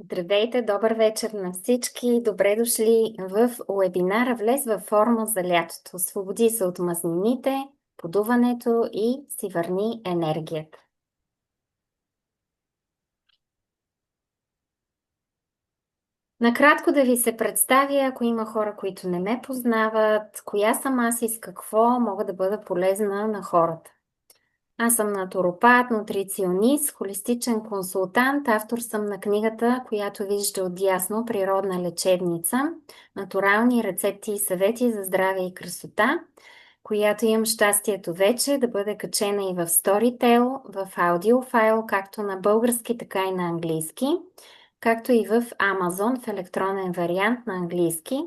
Здравейте, добър вечер на всички. Добре дошли в уебинара "Влез във форма за лятото. Освободи се от мазнините, подуването и си върни енергията." Накратко да ви се представя, ако има хора, които не ме познават, коя съм аз и с какво мога да бъда полезна на хората. Аз съм натуропат, нутриционист, холистичен консултант, автор съм на книгата, която виждате отдясно, "Природна лечебница. Натурални рецепти и съвети за здраве и красота", която имам щастието вече да бъде качена и в Storytel, в аудиофайл, както на български, така и на английски, както и в Amazon в електронен вариант на английски,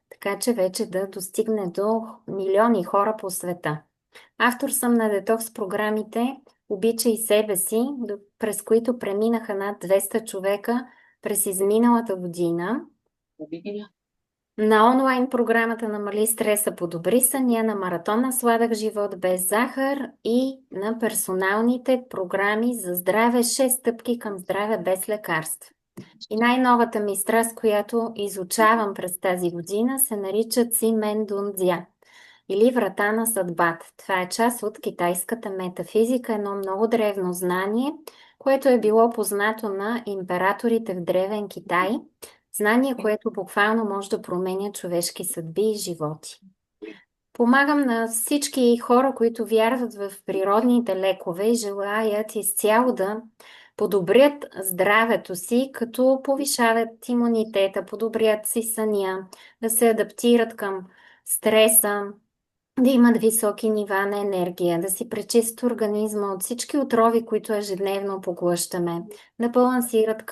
така че вече да достигне до милиони хора по света. Автор съм на детокс програмите "Обичай себе си", през които преминаха над 200 човека през изминалата година. На онлайн програмата "Намали стреса, подобри съня", на маратона "Сладък живот без захар" и на персоналните програми за здраве 6 стъпки към здраве без лекарства. И най-новата ми страст, която изучавам през тази година, се нарича Ци Мен Дун Дзя, или врата на съдбата. Това е част от китайската метафизика, едно много древно знание, което е било познато на императорите в древен Китай. Знание, което буквално може да променя човешки съдби и животи. Помагам на всички хора, които вярват в природните лекове и желаят изцяло да подобрят здравето си, като повишават имунитета, подобрят си съня, да се адаптират към стреса, да имат високи нива на енергия, да си пречистят организма от всички отрови, които ежедневно поглъщаме, да балансират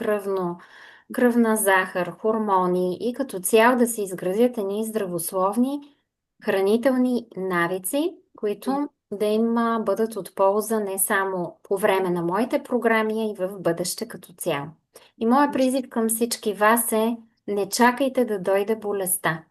кръвна захар, хормони и като цяло да се изградят едни здравословни хранителни навици, които да им бъдат от полза не само по време на моите програми, а и в бъдеще като цяло. И моят призив към всички вас е: не чакайте да дойде болестта.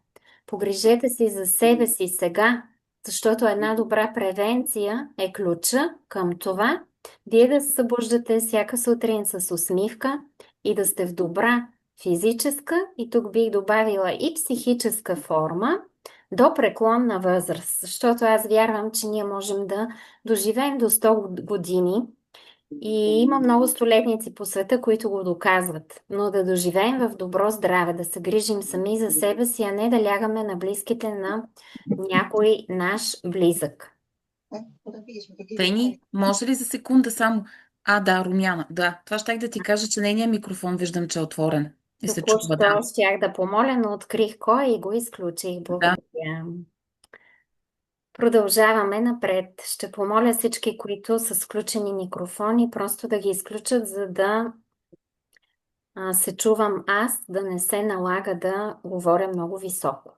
Погрижете се за себе си сега, защото една добра превенция е ключа към това вие да се събуждате всяка сутрин с усмивка и да сте в добра физическа, и тук бих добавила и психическа форма до преклонна възраст, защото аз вярвам, че ние можем да доживеем до 100 години и има много столетници по света, които го доказват. Но да доживеем в добро здраве, да се грижим сами за себе си, а не да лягаме на близките на някой наш близък. Фени, може ли за секунда само... Да, Румяна. Да, това щях да ти кажа, че нейният микрофон виждам, че е отворен. И се чува, да. Току-що щях да помоля, но открих кой и го изключих. Да. Благодаря. Продължаваме напред. Ще помоля всички, които са с включени микрофони, просто да ги изключат, за да се чувам аз, да не се налага да говоря много високо.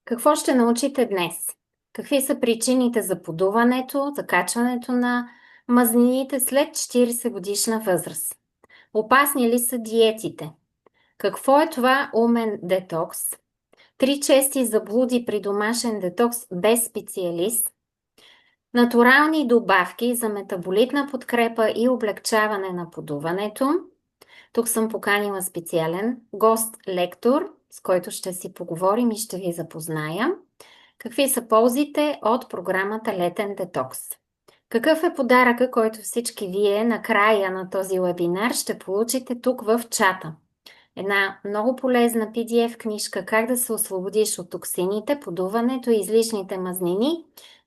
Какво ще научите днес? Какви са причините за подуването, закачването на мазнините след 40 годишна възраст? Опасни ли са диетите? Какво е това умен детокс? 3 чести заблуди при домашен детокс без специалист. Натурални добавки за метаболитна подкрепа и облегчаване на подуването. Тук съм поканила специален гост-лектор, с който ще си поговорим и ще ви запозная. Какви са ползите от програмата "Летен детокс"? Какъв е подаръка, който всички вие на края на този вебинар ще получите тук в чата? Една много полезна PDF книжка "Как да се освободиш от токсините, подуването и излишните мазнини,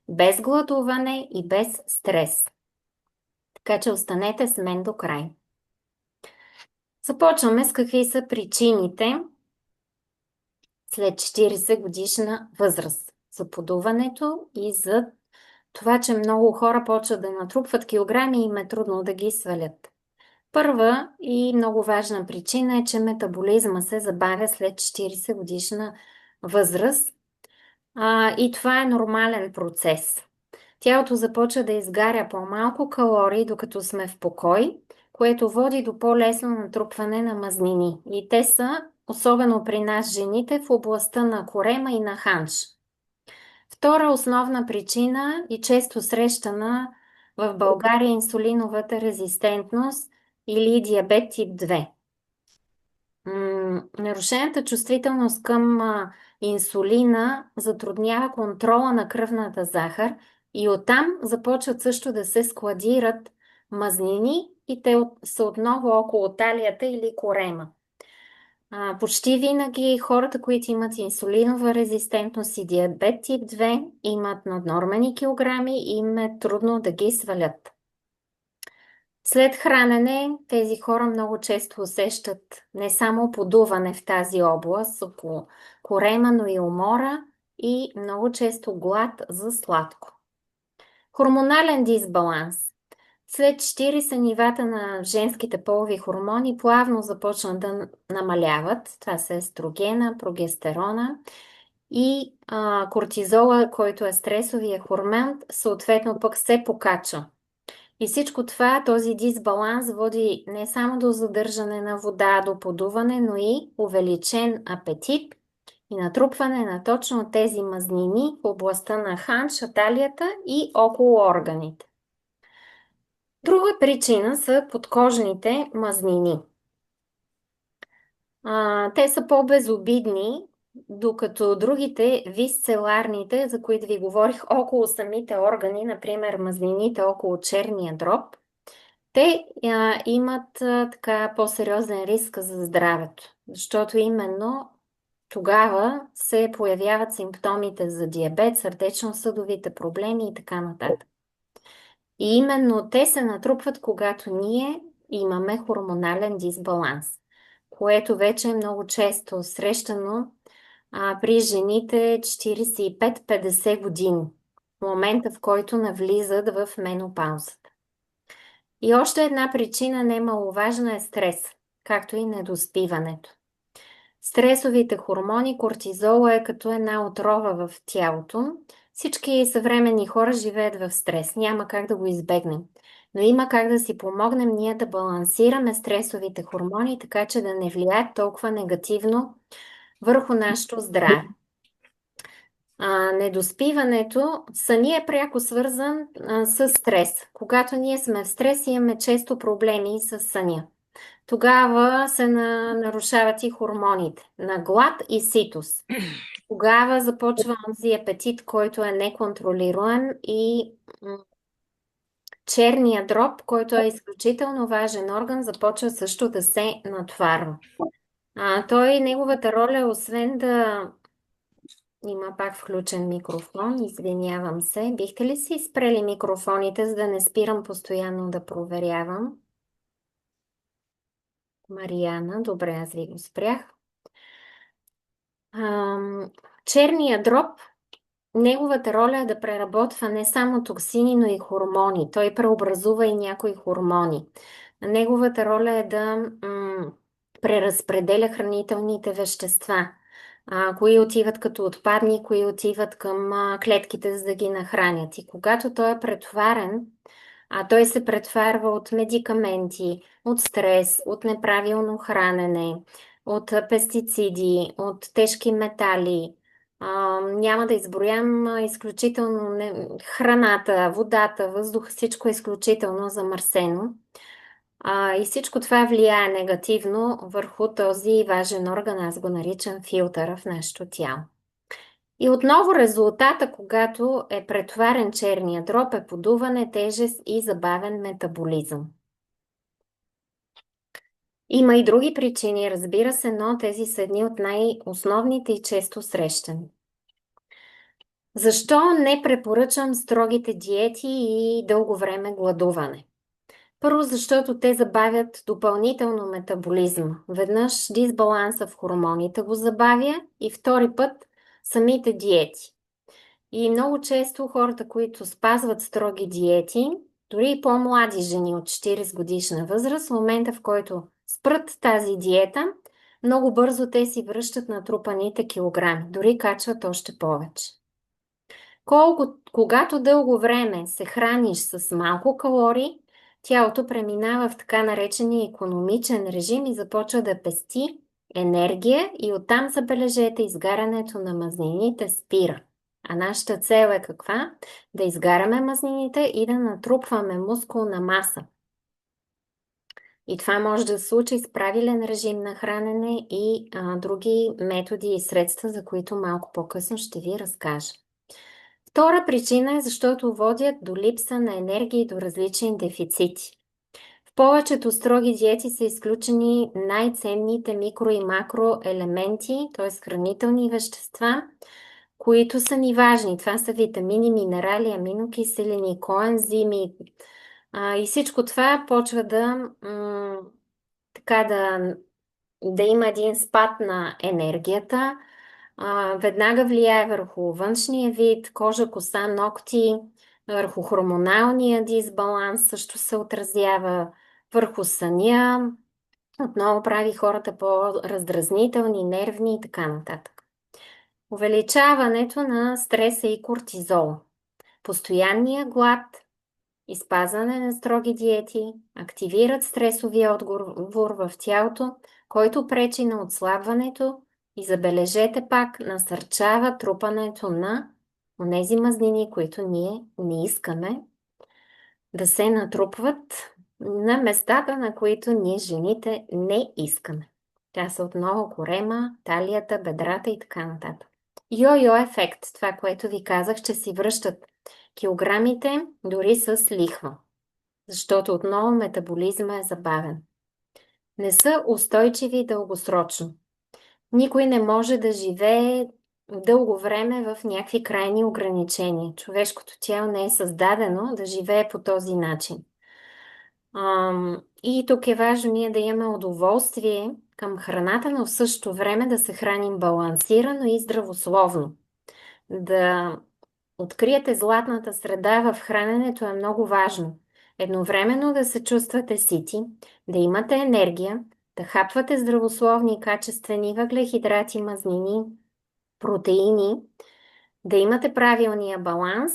без гладуване и без стрес". Така че останете с мен до край. Започваме с какви са причините след 40 годишна възраст за подуването и за това, че много хора почват да натрупват килограми и им е трудно да ги свалят. Първа и много важна причина е, че метаболизма се забавя след 40 годишна възраст, и това е нормален процес. Тялото започва да изгаря по-малко калории, докато сме в покой, което води до по-лесно натрупване на мазнини. И те са, особено при нас жените, в областта на корема и на ханш. Втора основна причина и често срещана в България, инсулиновата резистентност или диабет тип 2. Нарушената чувствителност към инсулина затруднява контрола на кръвната захар и оттам започват също да се складират мазнини и те са отново около талията или корема. Почти винаги хората, които имат инсулинова резистентност и диабет тип 2, имат наднормени килограми и им е трудно да ги свалят. След хранене тези хора много често усещат не само подуване в тази област, около корема, но и умора и много често глад за сладко. Хормонален дисбаланс. След 40 нивата на женските полови хормони плавно започнат да намаляват. Това са естрогена, прогестерона и кортизола, който е стресовия хормон, съответно пък се покачва. И всичко това, този дисбаланс води не само до задържане на вода, до подуване, но и увеличен апетит и натрупване на точно тези мазнини в областта на ханша, талията и около органите. Друга причина са подкожните мазнини. Те са по-безобидни, докато другите висцеларните, за които ви говорих, около самите органи, например мазнините около черния дроб, те имат така по-сериозен риск за здравето, защото именно тогава се появяват симптомите за диабет, сърдечно-съдовите проблеми и така нататък. И именно те се натрупват, когато ние имаме хормонален дисбаланс, което вече е много често срещано при жените 45-50 години, в момента в който навлизат в менопаузата. И още една причина немаловажна е стрес, както и недоспиването. Стресовите хормони, кортизола е като една отрова в тялото. Всички съвременни хора живеят в стрес. Няма как да го избегнем. Но има как да си помогнем ние да балансираме стресовите хормони, така че да не влияят толкова негативно върху нашето здраве. Недоспиването съня е пряко свързан с стрес. Когато ние сме в стрес, имаме често проблеми с съня. Тогава се нарушават и хормоните на глад и ситост. Тогава започва онзи апетит, който е неконтролируем и черния дроб, който е изключително важен орган, започва също да се натварва. Неговата роля, освен да има пак включен микрофон, извинявам се. Бихте ли си спрели микрофоните, за да не спирам постоянно да проверявам? Мариана, добре, аз ви го спрях. Черния дроб, неговата роля е да преработва не само токсини, но и хормони. Той преобразува и някои хормони. Неговата роля е да преразпределя хранителните вещества. Кои отиват като отпадни, кои отиват към клетките, за да ги нахранят. И когато той е претоварен, той се претварва от медикаменти, от стрес, от неправилно хранене, от пестициди, от тежки метали. Няма да изброям изключително храната, водата, въздух, всичко е изключително замърсено. И всичко това влияе негативно върху този важен орган, аз го наричам филтъра в нашето тяло. И отново резултата, когато е претоварен черния дроб, е подуване, тежест и забавен метаболизъм. Има и други причини, разбира се, но тези са едни от най-основните и често срещани. Защо не препоръчам строгите диети и дълго време гладуване? Първо, защото те забавят допълнително метаболизма. Веднъж дисбаланса в хормоните го забавя и втори път самите диети. И много често хората, които спазват строги диети, дори и по-млади жени от 40 годишна възраст, в момента в който спрат тази диета, много бързо те си връщат натрупаните килограми, дори качват още повече. Когато дълго време се храниш с малко калории, тялото преминава в така наречения икономичен режим и започва да пести енергия и оттам, забележете, изгарянето на мазнините спира. А нашата цел е каква? Да изгаряме мазнините и да натрупваме мускулна маса. И това може да се случи с правилен режим на хранене и други методи и средства, за които малко по-късно ще ви разкажа. Втора причина е защото водят до липса на енергия и до различни дефицити. В повечето строги диети са изключени най-ценните микро и макроелементи, т.е. хранителни вещества, които са ни важни. Това са витамини, минерали, аминокиселини, коензими. И всичко това почва да има един спад на енергията. Веднага влияе върху външния вид, кожа, коса, ногти, върху хормоналния дисбаланс, също се отразява върху съня, отново прави хората по-раздразнителни, нервни и така нататък. Увеличаването на стреса и кортизол, постоянния глад и спазване на строги диети активират стресовия отговор в тялото, който пречи на отслабването и, забележете пак, насърчава трупането на онези мазнини, които ние не искаме да се натрупват на местата, на които ние жените не искаме. Тя са отново корема, талията, бедрата и така нататък. Йо-йо ефект, това, което ви казах, че си връщат килограмите дори с лихва, защото отново метаболизма е забавен. Не са устойчиви дългосрочно. Никой не може да живее дълго време в някакви крайни ограничения. Човешкото тяло не е създадено да живее по този начин. И тук е важно ние да имаме удоволствие към храната, но в същото време да се храним балансирано и здравословно. Да откриете златната среда в храненето е много важно. Едновременно да се чувствате сити, да имате енергия, да хапвате здравословни и качествени въглехидрати, мазнини, протеини, да имате правилния баланс,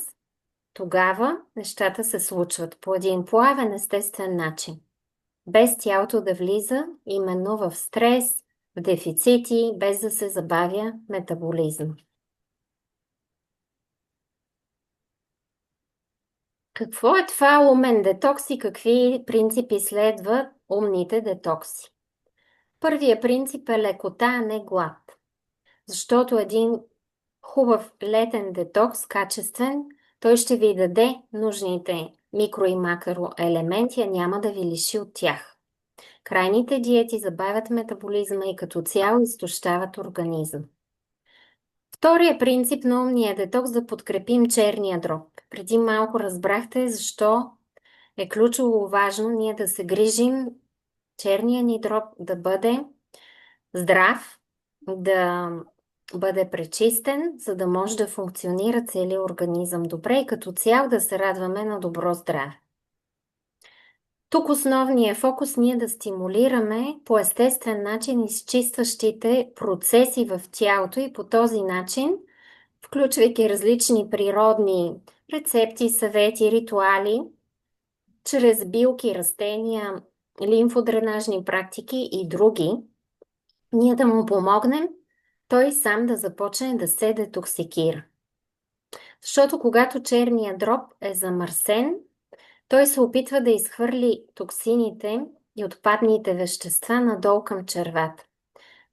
тогава нещата се случват по един плавен, естествен начин. Без тялото да влиза именно в стрес, в дефицити, без да се забавя метаболизъм. Какво е това умен детокс и какви принципи следват умните детокси? Първият принцип е лекота, а не глад. Защото един хубав летен детокс, качествен, той ще ви даде нужните микро и макроелементи, а няма да ви лиши от тях. Крайните диети забавят метаболизма и като цяло изтощават организъм. Вторият принцип на умния детокс да подкрепим черния дроб. Преди малко разбрахте защо е ключово важно ние да се грижим черния ни дроб да бъде здрав, да бъде пречистен, за да може да функционира целият организъм добре и като цяло да се радваме на добро здраве. Тук основният фокус ние да стимулираме по естествен начин изчистващите процеси в тялото и по този начин, включвайки различни природни рецепти, съвети, ритуали, чрез билки, растения, лимфодренажни практики и други, ние да му помогнем той сам да започне да се детоксикира. Защото когато черният дроб е замърсен, той се опитва да изхвърли токсините и отпадните вещества надолу към червата.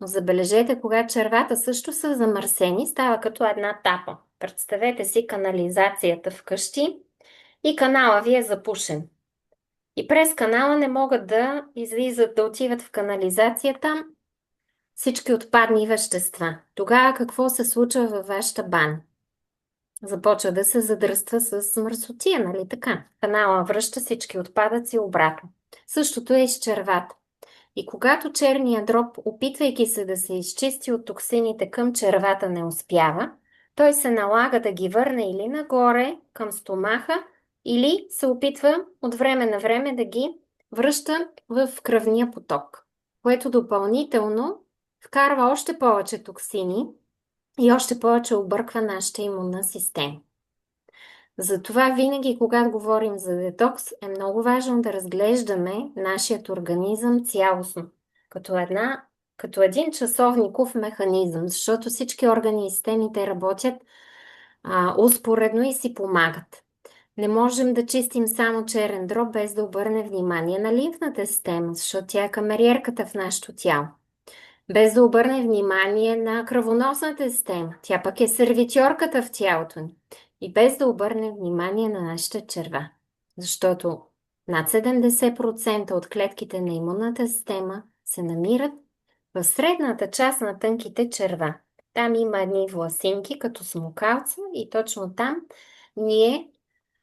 Но забележете, когато червата също са замърсени, става като една тапа. Представете си канализацията вкъщи и канала ви е запушен. И през канала не могат да излизат, да отиват в канализацията всички отпадни вещества. Тогава какво се случва във вашата баня? Започва да се задръства с мърсотия, нали така? Канала връща всички отпадъци обратно. Същото е и с червата. И когато черният дроб, опитвайки се да се изчисти от токсините към червата, не успява, той се налага да ги върне или нагоре към стомаха, или се опитва от време на време да ги връща в кръвния поток, което допълнително вкарва още повече токсини и още повече обърква нашата имунна система. Затова винаги, когато говорим за детокс, е много важно да разглеждаме нашият организъм цялостно, като един часовников механизъм, защото всички органи и системите работят успоредно и си помагат. Не можем да чистим само черен дроб, без да обърнем внимание на лимфната система, защото тя е камериерката в нашето тяло. Без да обърнем внимание на кръвоносната система, тя пък е сервитьорката в тялото ни. И без да обърнем внимание на нашите черва. Защото над 70% от клетките на имунната система се намират в средната част на тънките черва. Там има едни власинки, като смукалца, и точно там ние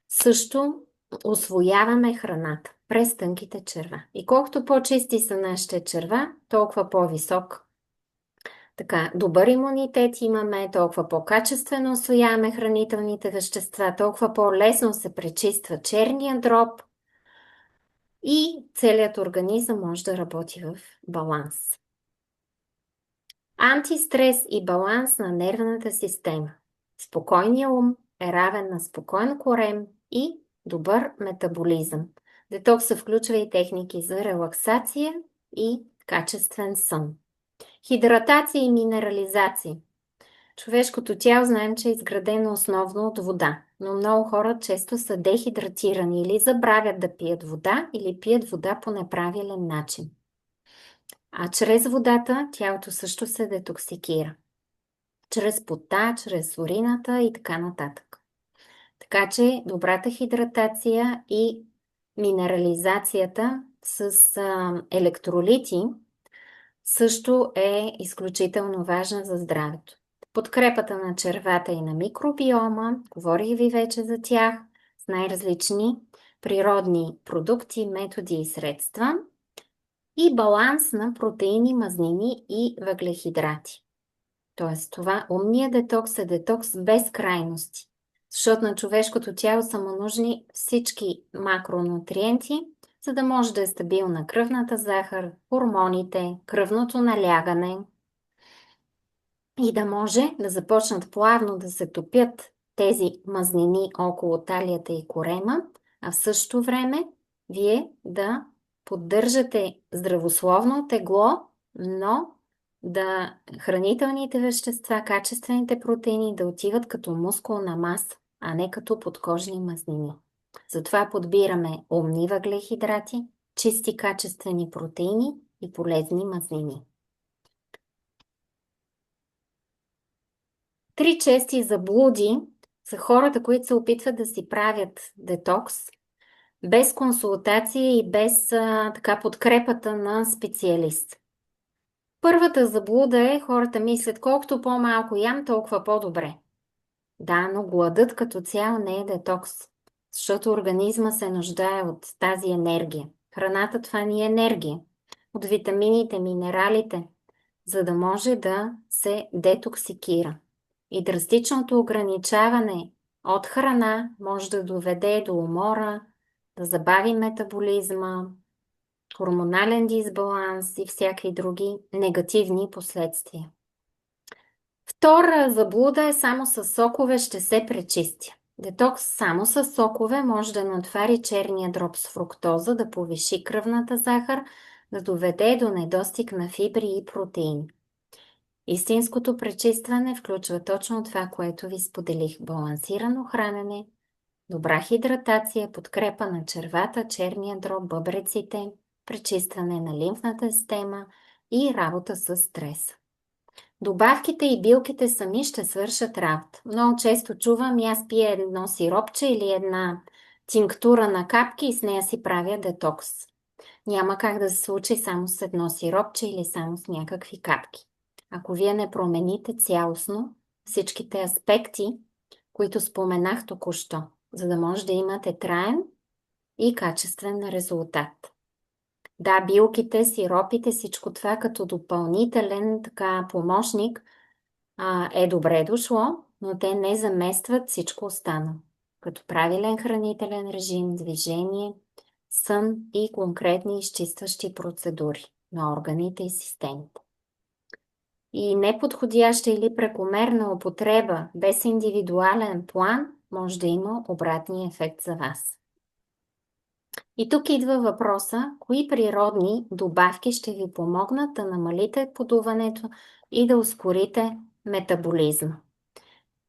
също усвояваме храната през тънките черва. И колкото по-чисти са нашите черва, толкова по-висок. Така, добър имунитет имаме, толкова по-качествено усвояваме хранителните вещества, толкова по-лесно се пречиства черния дроб и целият организъм може да работи в баланс. Антистрес и баланс на нервната система. Спокойният ум е равен на спокоен корем и добър метаболизъм. Детокса включва и техники за релаксация и качествен сън. Хидратация и минерализация. Човешкото тяло знаем, че е изградено основно от вода, но много хора често са дехидратирани или забравят да пият вода, или пият вода по неправилен начин. А чрез водата тялото също се детоксикира. Чрез пота, чрез урината и така нататък. Така че добрата хидратация и минерализацията с електролити също е изключително важна за здравето. Подкрепата на червата и на микробиома, говорих ви вече за тях, с най-различни природни продукти, методи и средства, и баланс на протеини, мазнини и въглехидрати. Тоест това умният детокс е детокс без крайности, защото на човешкото тяло са му нужни всички макронутриенти, за да може да е стабилна кръвната захар, хормоните, кръвното налягане и да може да започнат плавно да се топят тези мазнини около талията и корема, а в същото време вие да поддържате здравословно тегло, но да хранителните вещества, качествените протеини да отиват като мускулна маса, а не като подкожни мазнини. Затова подбираме умни въглехидрати, чисти качествени протеини и полезни мазнини. 3 чести заблуди са хората, които се опитват да си правят детокс без консултация и без така подкрепата на специалист. Първата заблуда е, хората мислят, колкото по-малко ям, толкова по-добре. Да, но гладът като цяло не е детокс, защото организма се нуждае от тази енергия. Храната това ни е енергия, от витамините, минералите, за да може да се детоксикира. И драстичното ограничаване от храна може да доведе до умора, да забави метаболизма, хормонален дисбаланс и всякакви други негативни последствия. Втора заблуда е, само с сокове ще се пречистя. Детокс само с сокове може да натвари черния дроб с фруктоза, да повиши кръвната захар, да доведе до недостиг на фибри и протеини. Истинското пречистване включва точно това, което ви споделих. Балансирано хранене, добра хидратация, подкрепа на червата, черния дроб, бъбреците, пречистване на лимфната система и работа с стрес. Добавките и билките сами ще свършат работа. Много често чувам, аз пия едно сиропче или една тинктура на капки и с нея си правя детокс. Няма как да се случи само с едно сиропче или само с някакви капки. Ако вие не промените цялостно всичките аспекти, които споменах току-що, за да може да имате траен и качествен резултат. Да, билките, сиропите, всичко това като допълнителен така помощник е добре дошло, но те не заместват всичко останало. Като правилен хранителен режим, движение, сън и конкретни изчистващи процедури на органите и системите. И неподходяща или прекомерна употреба без индивидуален план може да има обратния ефект за вас. И тук идва въпроса, кои природни добавки ще ви помогнат да намалите подуването и да ускорите метаболизма.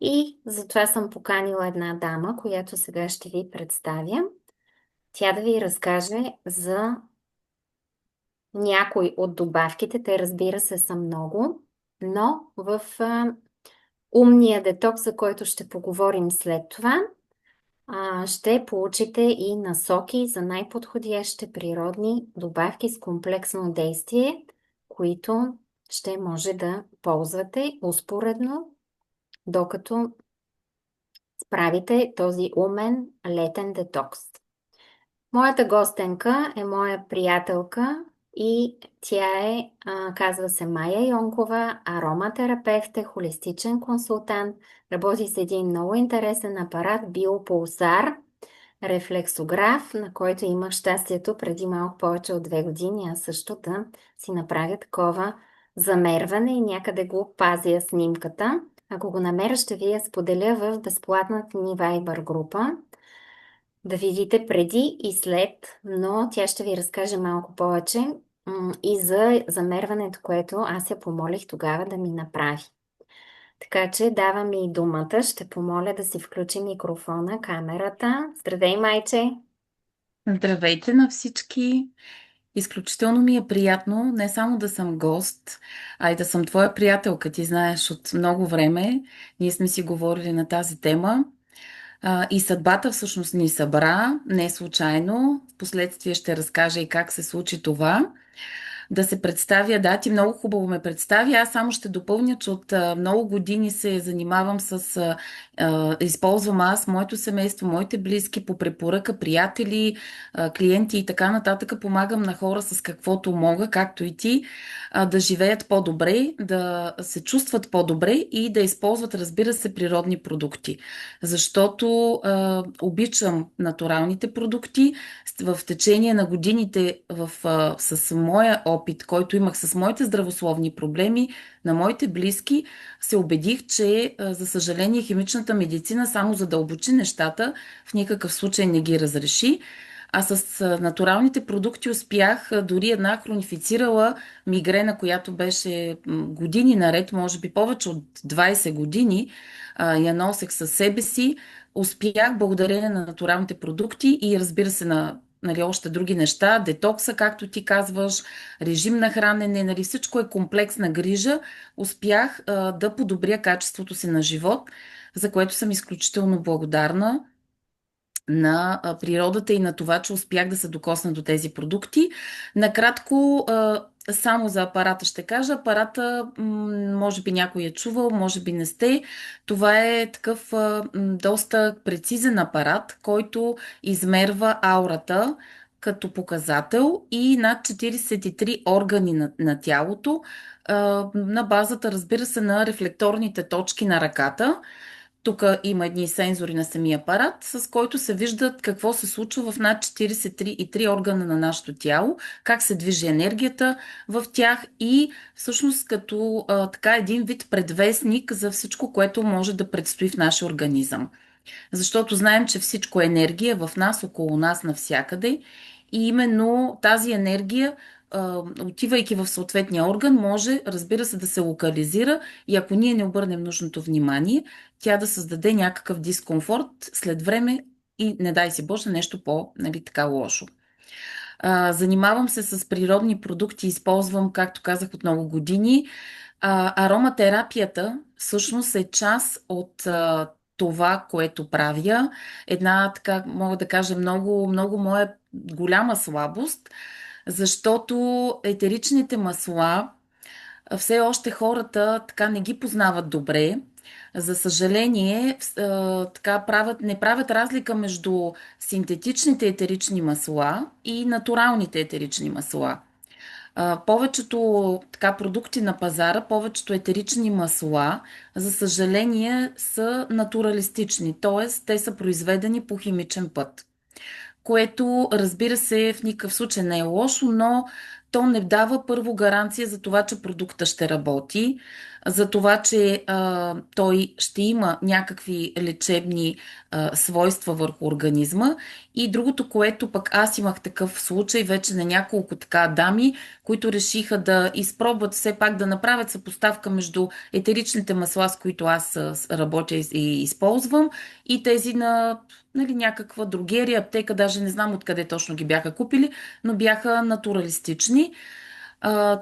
И затова съм поканила една дама, която сега ще ви представя. Тя да ви разкаже за някои от добавките. Те, разбира се, са много, но в умния детокс, за който ще поговорим след това, ще получите и насоки за най-подходящите природни добавки с комплексно действие, които ще може да ползвате успоредно, докато справите този умен летен детокс. Моята гостенка е моя приятелка и тя казва се Майя Йонкова, ароматерапевт, е холистичен консултант, работи с един много интересен апарат, биопулсар, рефлексограф, на който имах щастието преди малко повече от 2 години, аз също да си направя такова замерване и някъде го пазя снимката. Ако го намеря, ще ви я споделя в безплатната ни Viber група, да видите преди и след, но тя ще ви разкаже малко повече и за замерването, което аз я помолих тогава да ми направи. Така че давам и думата. Ще помоля да си включи микрофона, камерата. Здравей, майче! Здравейте на всички! Изключително ми е приятно не само да съм гост, а и да съм твоя приятелка. Ти знаеш от много време. Ние сме си говорили на тази тема. И съдбата всъщност ни събра, не случайно. Впоследствие ще разкажа и как се случи това. Да се представя, да, ти много хубаво ме представи. Аз само ще допълня, че от много години се занимавам с, използвам аз, моето семейство, моите близки по препоръка, приятели, клиенти и така нататък. Помагам на хора с каквото мога, както и ти, да живеят по-добре, да се чувстват по-добре и да използват, разбира се, природни продукти. Защото обичам натуралните продукти. В течение на годините с моя опит, който имах с моите здравословни проблеми, на моите близки, се убедих, че за съжаление химичната медицина само задълбочи нещата, в никакъв случай не ги разреши. А с натуралните продукти успях дори една хронифицирала мигрена, която беше години наред, може би повече от 20 години, я носех със себе си. Успях благодарение на натуралните продукти и разбира се на нали, още други неща, детокса, както ти казваш, режим на хранене, нали, всичко е комплексна грижа. Успях да подобря качеството си на живот, за което съм изключително благодарна на природата и на това, че успях да се докосна до тези продукти. Накратко, само за апарата ще кажа. Апарата, може би някой е чувал, може би не сте. Това е такъв доста прецизен апарат, който измерва аурата като показател и над 43 органи на тялото, на базата, разбира се, на рефлекторните точки на ръката. Тук има едни сензори на самия апарат, с който се виждат какво се случва в над 43 органа на нашето тяло, как се движи енергията в тях и всъщност като така един вид предвестник за всичко, което може да предстои в нашия организъм. Защото знаем, че всичко е енергия в нас, около нас, навсякъде. И именно тази енергия, отивайки в съответния орган, може, разбира се, да се локализира и ако ние не обърнем нужното внимание, тя да създаде някакъв дискомфорт след време и, не дай си Боже, нещо нали, така лошо. Занимавам се с природни продукти, използвам, както казах, от много години. Ароматерапията всъщност е част от това, което правя. Една, така, мога да кажа, много, много моя голяма слабост, защото етеричните масла все още хората така не ги познават добре. За съжаление, така не правят разлика между синтетичните етерични масла и натуралните етерични масла. Повечето така продукти на пазара, повечето етерични масла, за съжаление, са натуралистични, т.е. те са произведени по химичен път, което разбира се в никакъв случай не е лошо, но то не дава първо гаранция за това, че продукта ще работи, за това, че той ще има някакви лечебни свойства върху организма. И другото, което пък аз имах такъв случай вече на няколко така дами, които решиха да изпробват все пак да направят съпоставка между етеричните масла, с които аз работя и използвам, и тези на, нали, някаква другерия, аптека, даже не знам откъде точно ги бяха купили, но бяха натуралистични.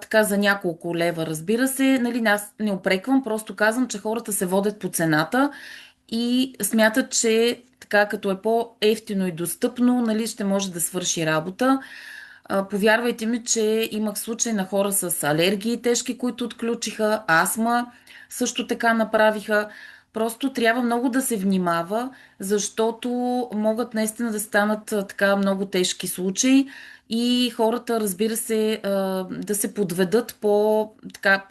Така за няколко лева, разбира се. Нали, аз не опреквам, просто казвам, че хората се водят по цената и смятат, че така като е по-ефтино и достъпно, нали, ще може да свърши работа. Повярвайте ми, че имах случаи на хора с алергии тежки, които отключиха, астма също така направиха. Просто трябва много да се внимава, защото могат наистина да станат така много тежки случаи и хората, разбира се, да се подведат Ниската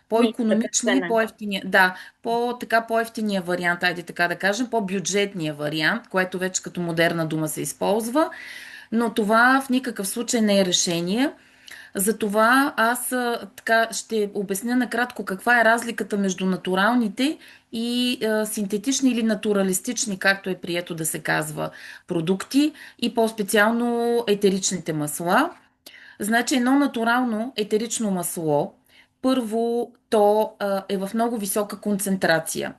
по-икономичния, цена. по-ефтиния, да, по-ефтиния вариант, айде така да кажем, по-бюджетния вариант, което вече като модерна дума се използва, но това в никакъв случай не е решение. Затова аз така ще обясня накратко каква е разликата между натуралните и синтетични или натуралистични, както е прието да се казва, продукти и по-специално етеричните масла. Значи едно натурално етерично масло, първо то е в много висока концентрация,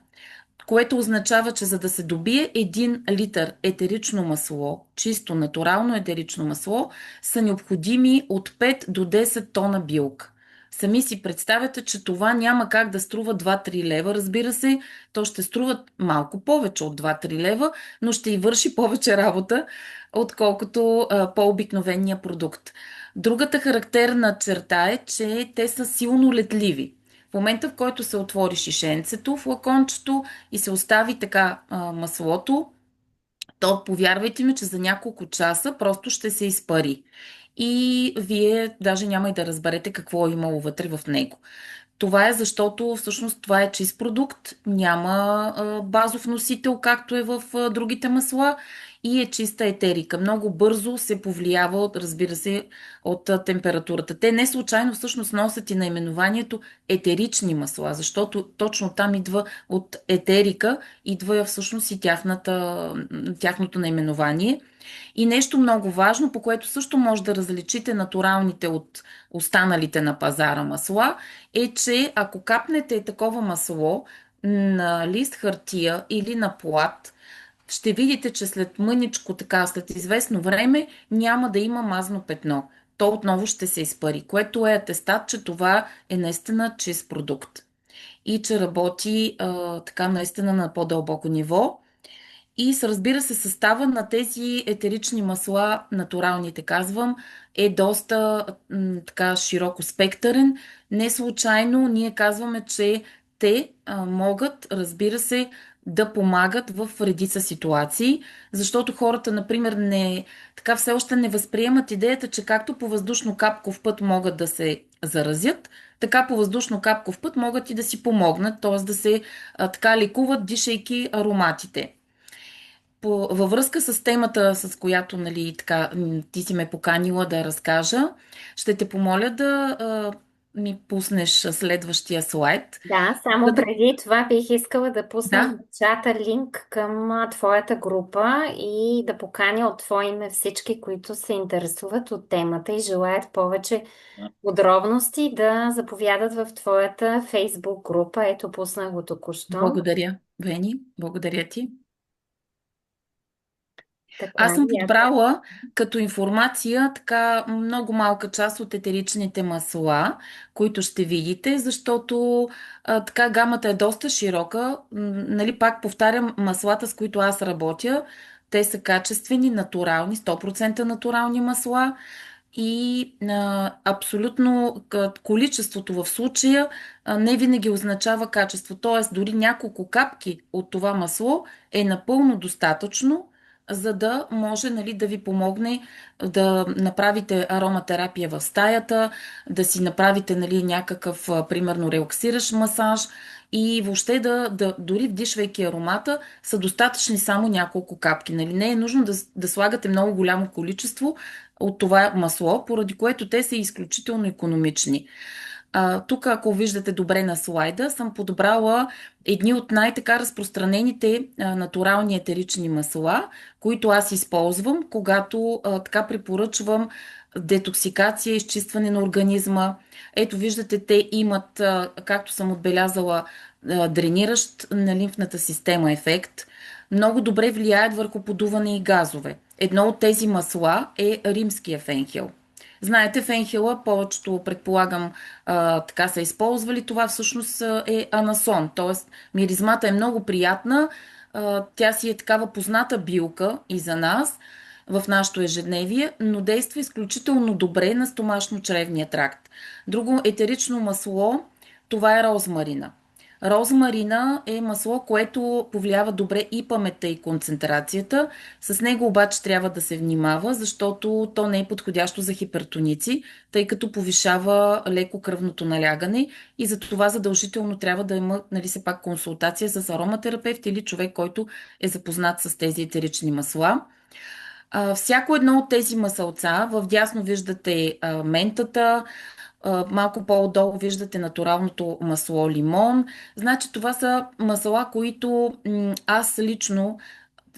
което означава, че за да се добие 1 литър етерично масло, чисто натурално етерично масло, са необходими от 5 до 10 тона билка. Сами си представяте, че това няма как да струва 2-3 лева. Разбира се, то ще струва малко повече от 2-3 лева, но ще и върши повече работа, отколкото по-обикновения продукт. Другата характерна черта е, че те са силно летливи. В момента, в който се отвори шишенцето, флакончето и се остави така маслото, то повярвайте ми, че за няколко часа просто ще се изпари. И вие даже няма и да разберете какво е имало вътре в него. Това е защото всъщност това е чист продукт, няма базов носител, както е в другите масла и е чиста етерика. Много бързо се повлиява, разбира се, от температурата. Те не случайно всъщност носят и наименованието етерични масла, защото точно там идва от етерика, идва всъщност и тяхното наименование. И нещо много важно, по което също може да различите натуралните от останалите на пазара масла, е, че ако капнете такова масло на лист хартия или на плат, ще видите, че след мъничко, така, след известно време, няма да има мазно петно. То отново ще се изпари, което е атестат, че това е наистина чист продукт и че работи така наистина на по-дълбоко ниво. И разбира се, състава на тези етерични масла, натуралните казвам, е доста така широко спектърен. Не случайно ние казваме, че те могат, разбира се, да помагат в редица ситуации, защото хората, например, така все още не възприемат идеята, че както по въздушно-капков път могат да се заразят, така по въздушно-капков път могат и да си помогнат, т.е. да се така лекуват, дишайки ароматите. Във връзка с темата, с която, нали, така, ти си ме поканила да разкажа, ще те помоля да ми пуснеш следващия слайд. Да, За само да, преди това бих искала да пусна в да, чата линк към твоята група и да поканя от твое име всички, които се интересуват от темата и желаят повече подробности, да заповядат в твоята фейсбук група. Ето, пуснах го току-що. благодаря, Вени, благодаря ти. Аз Така, съм и аз. подбрала като информация така много малка част от етеричните масла, които ще видите, защото така гамата е доста широка. Нали, пак повтарям, маслата, с които аз работя, те са качествени, натурални, 100% натурални масла и абсолютно количеството в случая не винаги означава качество. Т.е. дори няколко капки от това масло е напълно достатъчно за да може, нали, да ви помогне да направите ароматерапия в стаята, да си направите, нали, някакъв, примерно, релаксиращ масаж и въобще дори вдишвайки аромата, са достатъчни само няколко капки. Нали? Не е нужно да слагате много голямо количество от това масло, поради което те са изключително икономични. Тук, ако виждате добре на слайда, съм подбрала едни от най-така разпространените натурални етерични масла, които аз използвам, когато така препоръчвам детоксикация, изчистване на организма. Ето, виждате, те имат, както съм отбелязала, дрениращ на лимфната система ефект. Много добре влияят върху подуване и газове. Едно от тези масла е римския фенхел. Знаете, фенхела, повечето, предполагам, така са използвали. Това всъщност е анасон, т.е. миризмата е много приятна. Тя си е такава позната билка и за нас в нашето ежедневие, но действа изключително добре на стомашно-чревния тракт. Друго етерично масло, това е розмарина. Розмарина е масло, което повлиява добре и паметта и концентрацията. С него обаче трябва да се внимава, защото то не е подходящо за хипертоници, тъй като повишава леко кръвното налягане и за това задължително трябва да има, нали, се пак консултация с ароматерапевт или човек, който е запознат с тези етерични масла. Всяко едно от тези масълца, в дясно виждате ментата, малко по-отдолу виждате натуралното масло лимон. Значи това са масла, които аз лично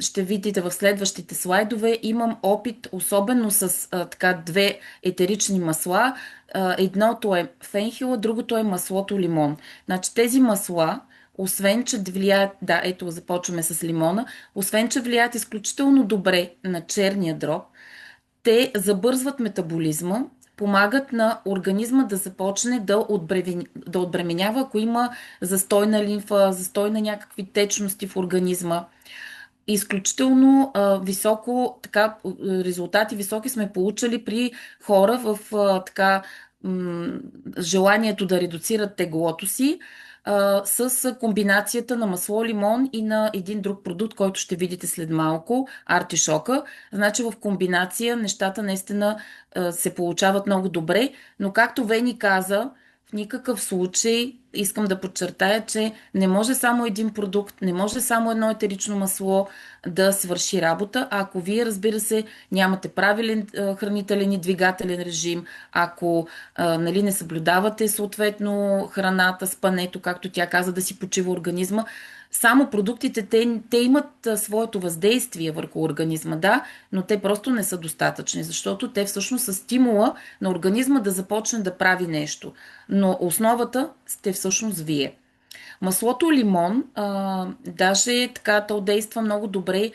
ще видите в следващите слайдове. Имам опит, особено с така две етерични масла. Едното е фенхила, другото е маслото лимон. Значи тези масла, освен че влияят, да, ето започваме с лимона, освен че влияят изключително добре на черния дроб, те забързват метаболизма, помагат на организма да започне да отбременява, ако има застой на лимфа, застой на някакви течности в организма. Изключително високо, така, резултати високи сме получили при хора в така желанието да редуцират теглото си, с комбинацията на масло лимон и на един друг продукт, който ще видите след малко, артишока. Значи в комбинация нещата наистина се получават много добре, но както Вени каза, в никакъв случай искам да подчертая, че не може само един продукт, не може само едно етерично масло да свърши работа, а ако вие, разбира се, нямате правилен хранителен и двигателен режим, ако нали, не съблюдавате съответно храната, спането, както тя каза, да си почива организма, само продуктите, те имат своето въздействие върху организма, да, но те просто не са достатъчни, защото те всъщност са стимула на организма да започне да прави нещо. Но основата сте всъщност вие. Маслото лимон, даже така, то действа много добре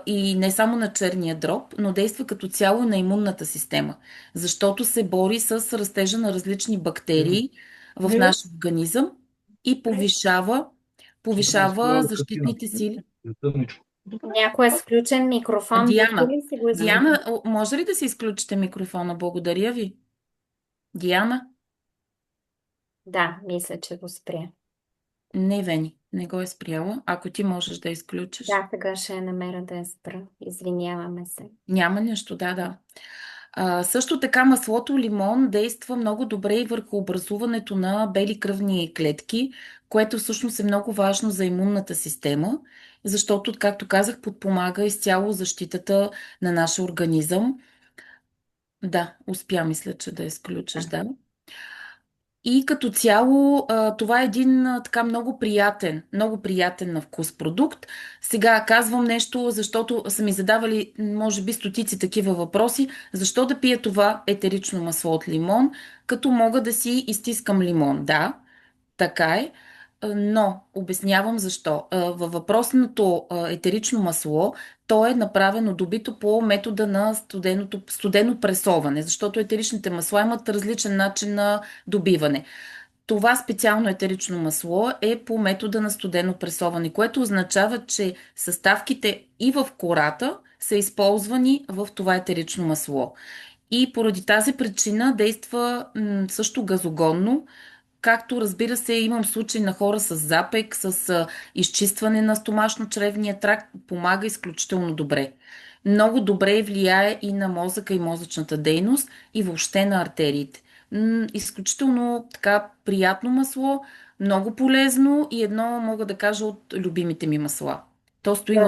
и не само на черния дроб, но действа като цяло на имунната система, защото се бори с растежа на различни бактерии в нашия организъм и повишава защитните сили. Някой е включен микрофон. Бихте Диана, ли си го изключили? Диана, може ли да си изключите микрофона? Благодаря ви. Диана? Да, мисля, че го спря. Не, Вени, не го е спряла. Ако ти можеш да изключиш. Да, сега ще я намеря да я спра. Извиняваме се. Няма нещо, да. Също така маслото лимон действа много добре и върху образуването на бели кръвни клетки, което всъщност е много важно за имунната система, защото, както казах, подпомага изцяло защитата на нашия организъм. Да, успя, мисля, че да изключиш, да. И като цяло това е един така много приятен на вкус продукт. Сега казвам нещо, защото са ми задавали, може би, стотици такива въпроси. Защо да пия това етерично масло от лимон, като мога да си изтискам лимон? Да, така е. Но обяснявам защо. Във въпросното етерично масло, то е направено добито по метода на студено пресоване, защото етеричните масла имат различен начин на добиване. Това специално етерично масло е по метода на студено пресоване, което означава, че съставките и в кората са използвани в това етерично масло. И поради тази причина действа също газогонно, както разбира се, имам случаи на хора с запек, с изчистване на стомашно-чревния тракт, помага изключително добре. Много добре влияе и на мозъка и мозъчната дейност и въобще на артериите. Изключително така приятно масло, много полезно и едно, мога да кажа, от любимите ми масла. То стои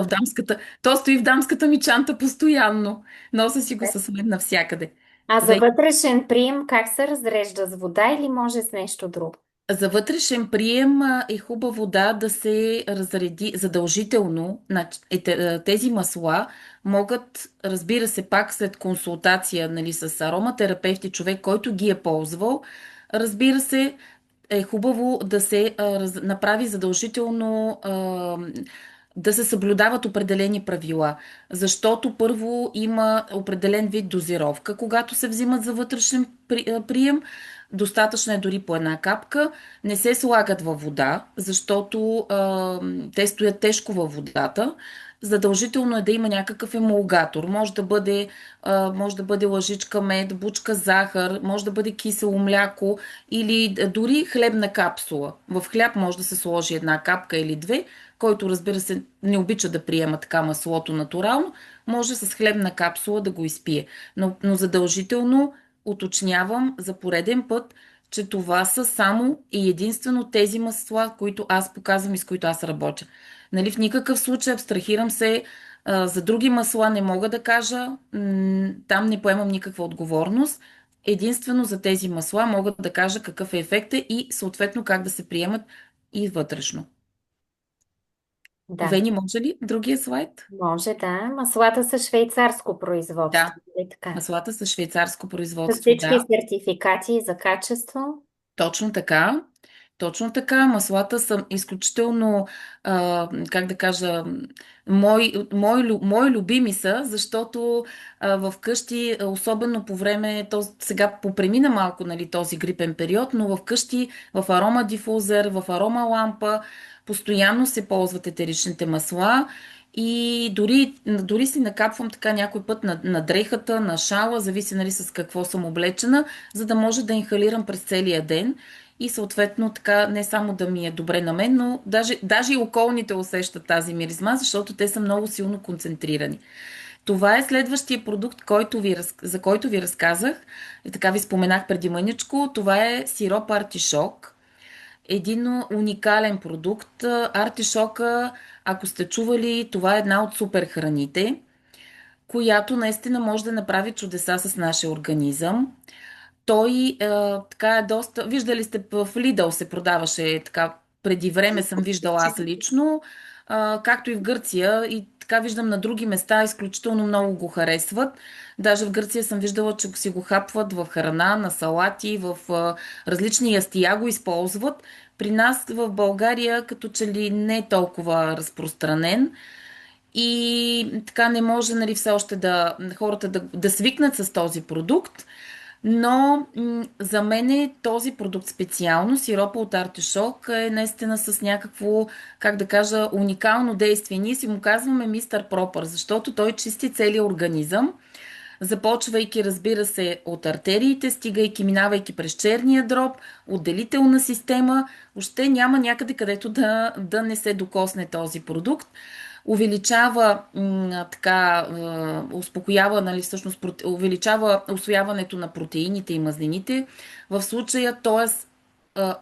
в дамската ми чанта постоянно. Нося си го със мен навсякъде. А за За вътрешен прием как се разрежда? С вода или може с нещо друго? За вътрешен прием е хубаво да се разреди задължително. Тези масла могат, разбира се, пак след консултация, нали, с ароматерапевти, човек, който ги е ползвал, разбира се, е хубаво да се направи задължително да се съблюдават определени правила. Защото първо има определен вид дозировка, когато се взимат за вътрешен прием. Достатъчно е дори по една капка. Не се слагат във вода, защото те стоят тежко във водата. Задължително е да има някакъв емулгатор. Може да бъде лъжичка мед, бучка захар, може да бъде кисело мляко или дори хлебна капсула. В хляб може да се сложи една капка или две, който разбира се не обича да приема така маслото натурално, може с хлебна капсула да го изпие. Но задължително уточнявам за пореден път, че това са само и единствено тези масла, които аз показвам и с които аз работя. Нали, в никакъв случай абстрахирам се, за други масла не мога да кажа, там не поемам никаква отговорност. Единствено за тези масла мога да кажа какъв е ефектът и съответно как да се приемат и вътрешно. Да, Вени, може ли другия слайд? може да. Маслата са швейцарско производство. Да, Нали така? маслата с швейцарско С производство, всички да. сертификати за качество. Точно така. Точно така. Маслата са изключително, как да кажа, мои любими са, защото в къщи, особено по време, сега попремина малко, нали, този грипен период, но в къщи, в аромадифузер, в аромалампа, постоянно се ползват етеричните масла. И дори си накапвам така някой път на дрехата, на шала, зависи, нали, с какво съм облечена, за да може да инхалирам през целия ден и съответно така не само да ми е добре на мен, но даже и околните усещат тази миризма, защото те са много силно концентрирани. Това е следващия продукт, за който ви разказах. И така ви споменах преди мъничко. Това е сироп артишок. Един уникален продукт. Артишока, ако сте чували, това е една от супер храните, която наистина може да направи чудеса с нашия организъм. Той така е доста. Виждали сте, в Lidl се продаваше така. Преди време съм виждала аз лично, както и в Гърция, и така виждам на други места, изключително много го харесват. Даже в Гърция съм виждала, че си го хапват в храна, на салати, в различни ястия го използват. При нас в България като че ли не е толкова разпространен. И така не може, нали, все още хората да свикнат с този продукт. Но за мен този продукт специално, сиропа от артишок, е наистина с някакво, как да кажа, уникално действие. Ние си му казваме мистер Пропър, защото той чисти целия организъм, започвайки, разбира се, от артериите, стигайки, минавайки през черния дроб, отделителна система. Въобще няма някъде, където да не се докосне този продукт. Увеличава така, успокоява, нали, всъщност, увеличава усвояването на протеините и мазнините. В случая, т.е.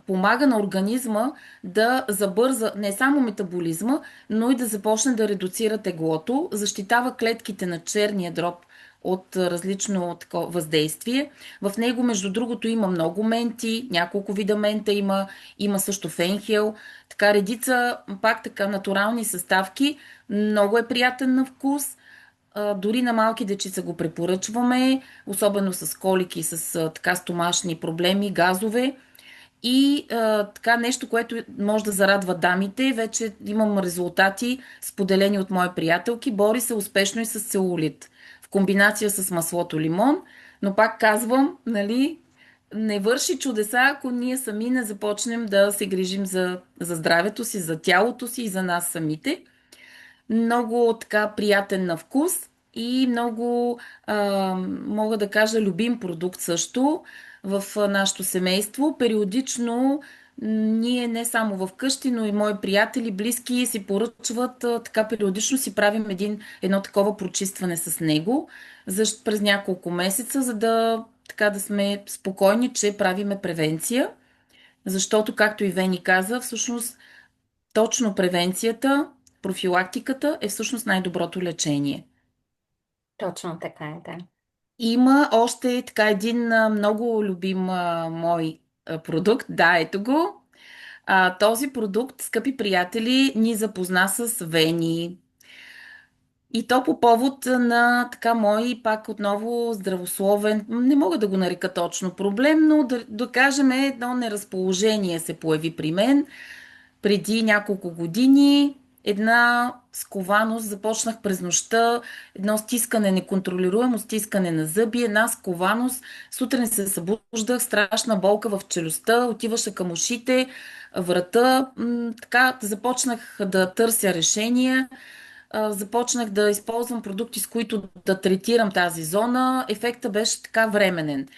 помага на организма да забърза не само метаболизма, но и да започне да редуцира теглото, защитава клетките на черния дроб от различно такова въздействие. В него, между другото, има много менти, няколко вида мента има също фенхел, така редица, пак така натурални съставки. Много е приятен на вкус. Дори на малки дечица го препоръчваме, особено с колики, с така стомашни проблеми, газове. И така нещо, което може да зарадва дамите. Вече имам резултати, споделени от мои приятелки. Бори се успешно и с целулит. В комбинация с маслото лимон. Но пак казвам, нали, не върши чудеса, ако ние сами не започнем да се грижим за здравето си, за тялото си и за нас самите. Много така приятен на вкус. и много, мога да кажа, любим продукт също в нашето семейство. Периодично ние не само в къщи, но и мои приятели, близки си поръчват, така периодично си правим едно такова прочистване с него през няколко месеца, за да така да сме спокойни, че правиме превенция, защото, както и Вени каза, всъщност точно превенцията, профилактиката е всъщност най-доброто лечение. Точно така е, да. Има още така един много любим мой продукт. Да, ето го. Този продукт, скъпи приятели, ни запозна с Вени. И то по повод на така мой, пак отново здравословен, не мога да го нарека точно проблем, но да кажем едно неразположение се появи при мен преди няколко години. Една скованост, започнах през нощта, едно стискане, неконтролируемо стискане на зъби, една скованост. Сутрин се събуждах, страшна болка в челюстта, отиваше към ушите, врата. Така започнах да търся решения. Започнах да използвам продукти, с които да третирам тази зона. Ефектът беше така временен.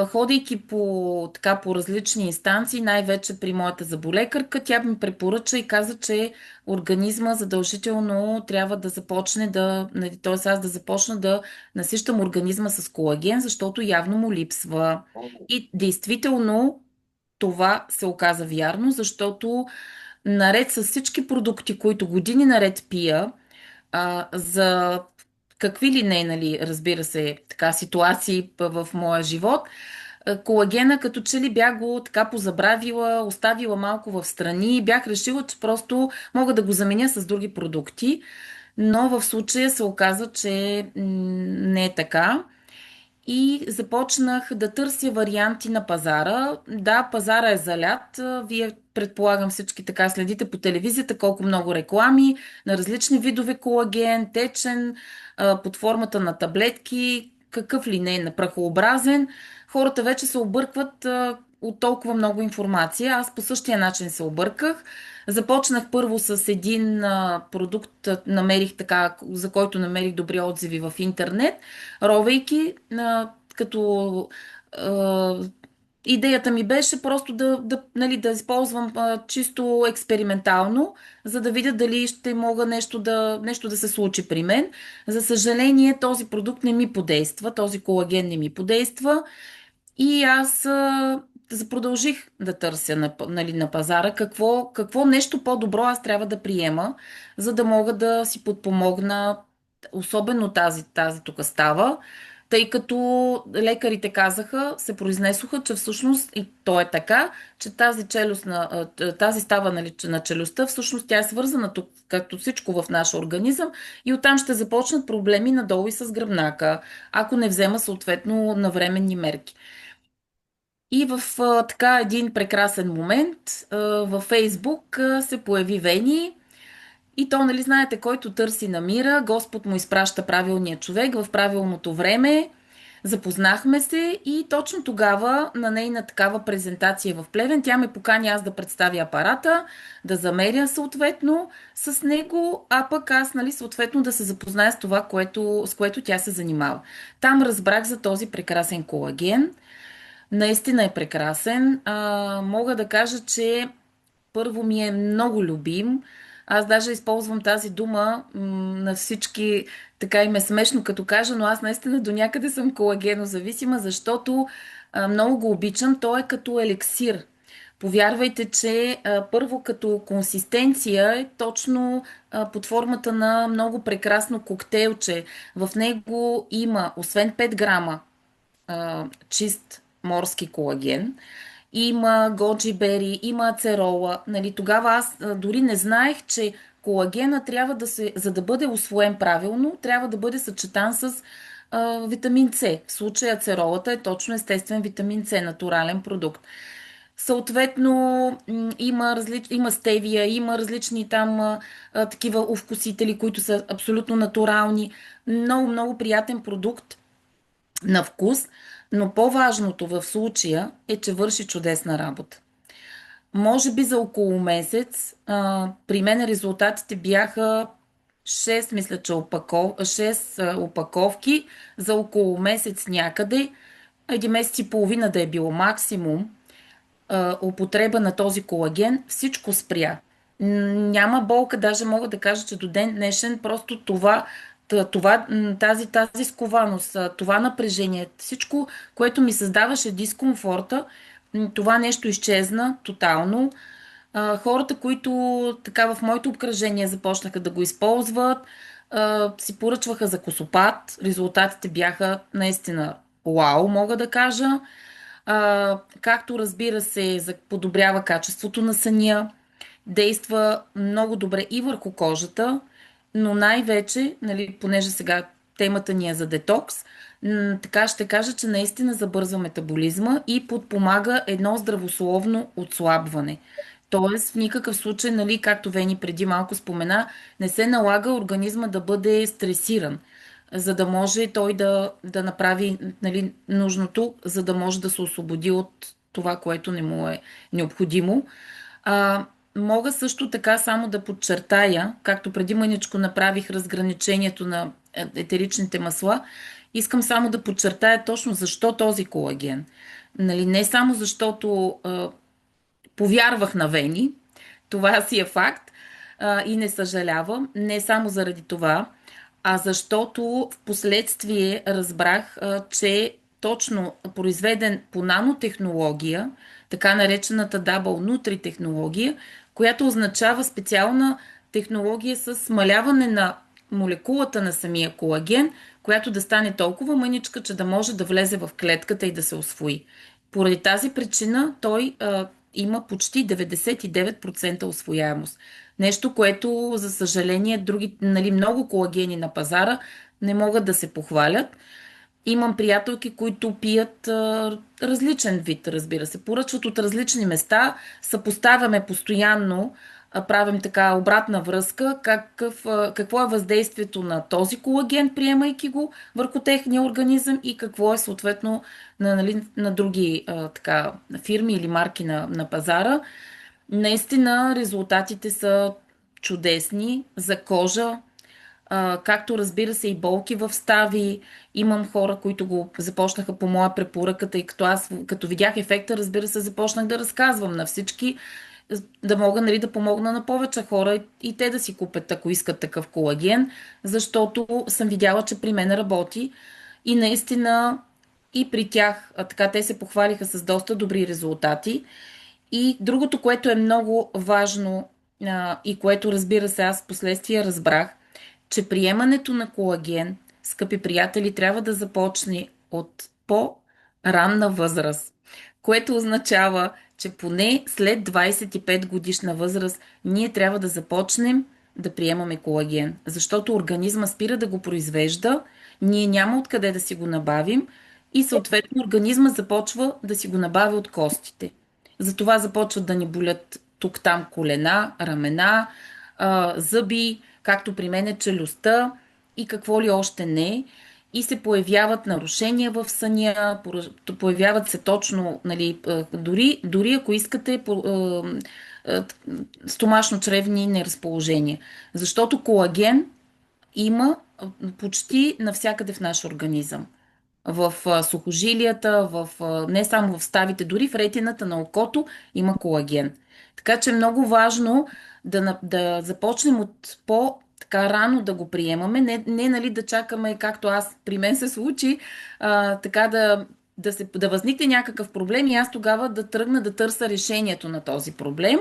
Ходейки по различни инстанции, най-вече при моята заболекарка, тя ми препоръча и каза, че организма задължително трябва да започне т.е. аз да започна да насищам организма с колаген, защото явно му липсва. И действително това се оказа вярно, защото наред с всички продукти, които години наред пия, за какви ли не, нали, разбира се, така ситуации в моя живот, колагена като че ли бях го така позабравила, оставила малко в страни и бях решила, че просто мога да го заменя с други продукти, но в случая се оказа, че не е така. И започнах да търся варианти на пазара. Да, пазара е залят. Вие, предполагам, всички така следите по телевизията колко много реклами на различни видове колаген, течен, под формата на таблетки, какъв ли не, на прахообразен. Хората вече се объркват от толкова много информация. Аз по същия начин се обърках. Започнах първо с един продукт, намерих така, за който намерих добри отзиви в интернет, ровейки, като а, идеята ми беше просто нали, да използвам чисто експериментално, за да видя дали ще мога нещо да се случи при мен. За съжаление, този продукт не ми подейства, този колаген не ми подейства и аз продължих да търся нали, на пазара какво нещо по-добро аз трябва да приема, за да мога да си подпомогна, особено тази тук става, тъй като лекарите казаха, се произнесоха, че всъщност и то е така, че тази става нали, на челюстта, всъщност тя е свързана тук, като всичко в нашия организъм и оттам ще започнат проблеми надолу и с гръбнака, ако не взема съответно навременни мерки. И в така един прекрасен момент във Фейсбук се появи Вени и то, нали знаете, който търси намира, Господ му изпраща правилния човек в правилното време. Запознахме се и точно тогава на нейна такава презентация в Плевен тя ме покани аз да представя апарата, да замеря съответно с него, а пък аз, нали, съответно да се запозная с това, с което тя се занимава. Там разбрах за този прекрасен колаген. Наистина е прекрасен. Мога да кажа, че първо ми е много любим. Аз даже използвам тази дума на всички, така им е смешно като кажа, но аз наистина до някъде съм колагенозависима, защото много го обичам. Той е като елексир. Повярвайте, че първо като консистенция е точно под формата на много прекрасно коктейлче. В него има, освен 5 грама чист морски колаген. Има годжи бери, има ацерола. Нали, тогава аз дори не знаех, че колагена трябва за да бъде усвоен правилно, трябва да бъде съчетан с витамин С. В случая ацеролата е точно естествен витамин С, натурален продукт. Съответно, има стевия, има различни там такива овкусители, които са абсолютно натурални. Много, много приятен продукт на вкус, но по-важното в случая е, че върши чудесна работа. Може би за около месец при мен резултатите бяха 6, мисля, че 6 опаковки за около месец някъде, един месец и половина да е било максимум, употреба на този колаген, всичко спря. Няма болка, даже мога да кажа, че до ден днешен просто тази скованост, това напрежение, всичко, което ми създаваше дискомфорта, това нещо изчезна тотално. Хората, които така в моето обкръжение започнаха да го използват, си поръчваха за косопад. Резултатите бяха наистина вау, мога да кажа. Както разбира се, подобрява качеството на съня, действа много добре и върху кожата, но най-вече, нали, понеже сега темата ни е за детокс, така ще кажа, че наистина забързва метаболизма и подпомага едно здравословно отслабване. Тоест, в никакъв случай, нали, както Вени преди малко спомена, не се налага организма да бъде стресиран, за да може той да направи, нали, нужното, за да може да се освободи от това, което не му е необходимо. Мога също така само да подчертая, както преди мъничко направих разграничението на етеричните масла, искам само да подчертая точно защо този колаген. Нали, не само защото повярвах на Вени, това си е факт, и не съжалявам, не само заради това, а защото в последствие разбрах, че точно произведен по нанотехнология, така наречената Double Nutri технология, която означава специална технология с смаляване на молекулата на самия колаген, която да стане толкова мъничка, че да може да влезе в клетката и да се усвои. Поради тази причина той има почти 99% усвояемост. Нещо, което, за съжаление, други, нали, много колагени на пазара не могат да се похвалят. Имам приятелки, които пият различен вид, разбира се. Поръчват от различни места, съпоставяме постоянно, правим така обратна връзка, какво е въздействието на този колаген, приемайки го върху техния организъм и какво е съответно нали, на други така, фирми или марки на пазара. Наистина резултатите са чудесни за кожа, както разбира се и болки в стави. Имам хора, които го започнаха по моя препоръка, тъй като аз, като видях ефекта, разбира се, започнах да разказвам на всички, да мога, нали, да помогна на повече хора и те да си купят, ако искат такъв колаген, защото съм видяла, че при мен работи и наистина и при тях, така те се похвалиха с доста добри резултати. И другото, което е много важно и което, разбира се, аз в последствие разбрах, че приемането на колаген, скъпи приятели, трябва да започне от по-ранна възраст, което означава, че поне след 25 годишна възраст ние трябва да започнем да приемаме колаген, защото организма спира да го произвежда, ние няма откъде да си го набавим и съответно организма започва да си го набавя от костите. Затова започват да ни болят тук-там колена, рамена, зъби, както при мен е челюстта и какво ли още не. И се появяват нарушения в съня, появяват се точно, нали, дори ако искате, стомашно-чревни неразположения. Защото колаген има почти навсякъде в нашия организъм. В сухожилията, не само в ставите, дори в ретината на окото има колаген. Така че е много важно да започнем от така рано да го приемаме, не нали, да чакаме, както аз при мен се случи, така да възникне някакъв проблем и аз тогава да тръгна да търся решението на този проблем.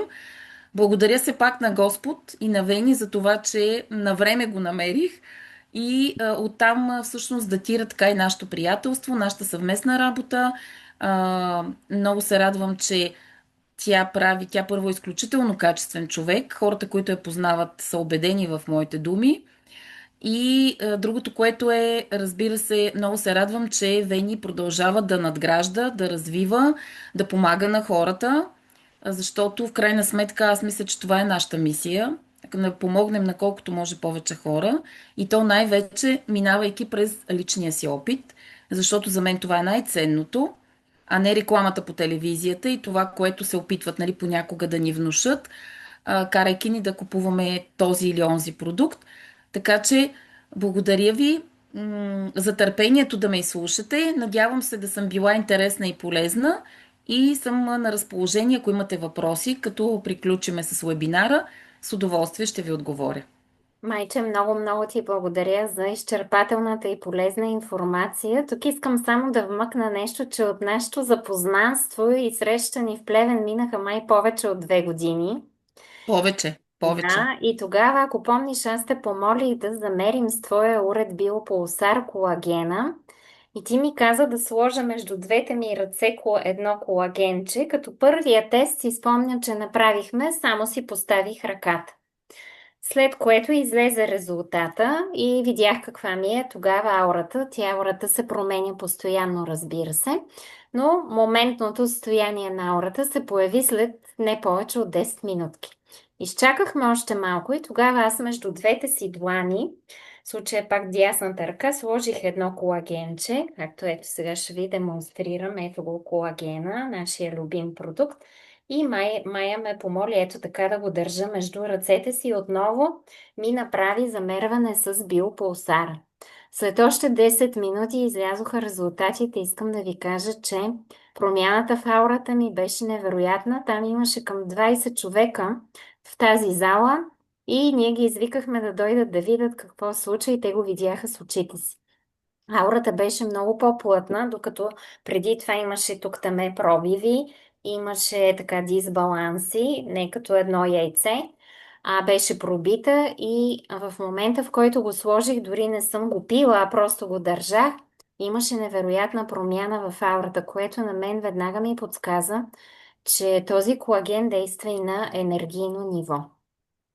Благодаря се пак на Господ и на Вени за това, че на време го намерих и оттам всъщност датира така и нашето приятелство, нашата съвместна работа. Много се радвам, че тя първо е изключително качествен човек. Хората, които я познават, са убедени в моите думи. И другото, което е, разбира се, много се радвам, че Вени продължава да надгражда, да развива, да помага на хората, защото в крайна сметка аз мисля, че това е нашата мисия. Да помогнем на колкото може повече хора и то най-вече минавайки през личния си опит, защото за мен това е най-ценното, а не рекламата по телевизията и това, което се опитват, нали, понякога да ни внушат, карайки ни да купуваме този или онзи продукт. Така че, благодаря ви за търпението да ме изслушате. Надявам се да съм била интересна и полезна и съм на разположение, ако имате въпроси, като приключиме с вебинара, с удоволствие ще ви отговоря. Майче, много, много ти благодаря за изчерпателната и полезна информация. Тук искам само да вмъкна нещо, че от нашето запознанство и срещани в Плевен минаха май повече от 2 години. Повече, повече. Да, и тогава, ако помниш, аз те помолих да замерим с твоя уред биополусар колагена и ти ми каза да сложа между двете ми ръце едно колагенче, като първия тест си спомня, че направихме, само си поставих ръката. След което излезе резултата и видях каква ми е тогава аурата. Тя аурата се променя постоянно, разбира се, но моментното състояние на аурата се появи след не повече от 10 минутки. Изчакахме още малко и тогава аз между двете си длани, в случая пак дясната ръка, сложих едно колагенче, както ето сега ще ви демонстрирам, ето го колагена, нашия любим продукт. И Майя ме помоли ето така да го държа между ръцете си и отново ми направи замерване с биопулсара. След още 10 минути излязоха резултатите. Искам да ви кажа, че промяната в аурата ми беше невероятна. Там имаше към 20 човека в тази зала и ние ги извикахме да дойдат да видят какво се случва и те го видяха с очите си. Аурата беше много по-плътна, докато преди това имаше тук-таме пробиви, имаше така дисбаланси, не като едно яйце, а беше пробита и в момента, в който го сложих, дори не съм го пила, а просто го държах, имаше невероятна промяна в аурата, което на мен веднага ми подсказа, че този колаген действа и на енергийно ниво.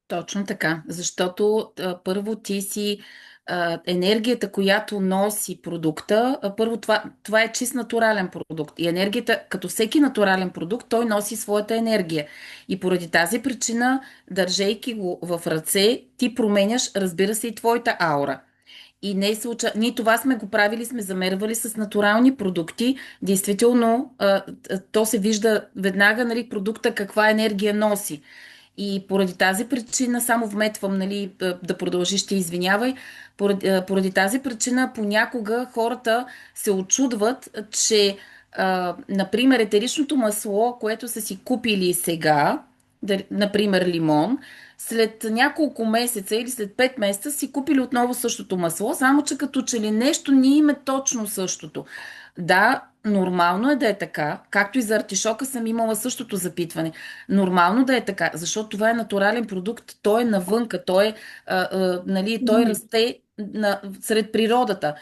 Точно така, защото първо ти си енергията, която носи продукта, първо това е чист натурален продукт. И енергията, като всеки натурален продукт, той носи своята енергия. И поради тази причина, държейки го в ръце, ти променяш, разбира се, и твоята аура. И не е случай. Ние това сме го правили, сме замервали с натурални продукти. Действително, то се вижда веднага, нали, продукта каква енергия носи. И поради тази причина, само вметвам, нали, да продължиш, ти извинявай, поради тази причина понякога хората се очудват, че, например, етеричното масло, което са си купили сега, например лимон, след няколко месеца или след 5 месеца си купили отново същото масло, само че като че ли нещо не им е точно същото. Да, нормално е да е така, както и за артишока съм имала същото запитване. Нормално да е така, защото това е натурален продукт, той е навънка, нали, той расте сред природата.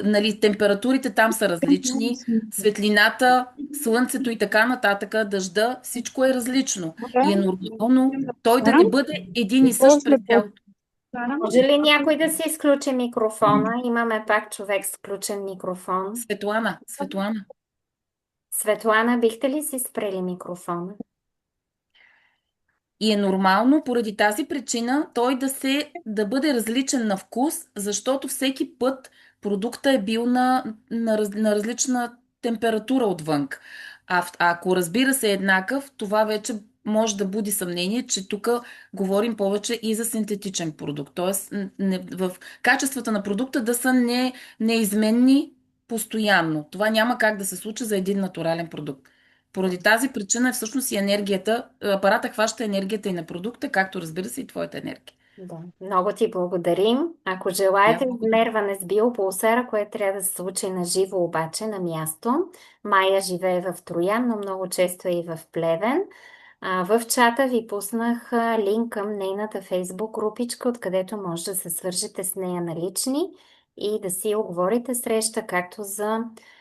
Нали, температурите там са различни, светлината, слънцето и така нататък, дъжда, всичко е различно. И е нормално той да не бъде един и същ през цялото. Може ли някой да си изключи микрофона? Имаме пак човек с включен микрофон. Светлана, Светлана. Светлана, бихте ли си спрели микрофона? И е нормално поради тази причина той да бъде различен на вкус, защото всеки път продукта е бил на различна температура отвън. А ако разбира се е еднакъв, това вече може да буди съмнение, че тук говорим повече и за синтетичен продукт. Тоест в качествата на продукта да са неизменни постоянно. Това няма как да се случи за един натурален продукт. Поради тази причина е всъщност и енергията, апарата хваща енергията и на продукта, както разбира се и твоята енергия. Да, много ти благодарим. Ако Я желаете благодаря. измерване с биопулсара, което трябва да се случи на живо обаче, на място, Майя живее в Троян, но много често е и в Плевен. В чата ви пуснах линк към нейната фейсбук групичка, откъдето може да се свържете с нея на лични и да си оговорите среща, както за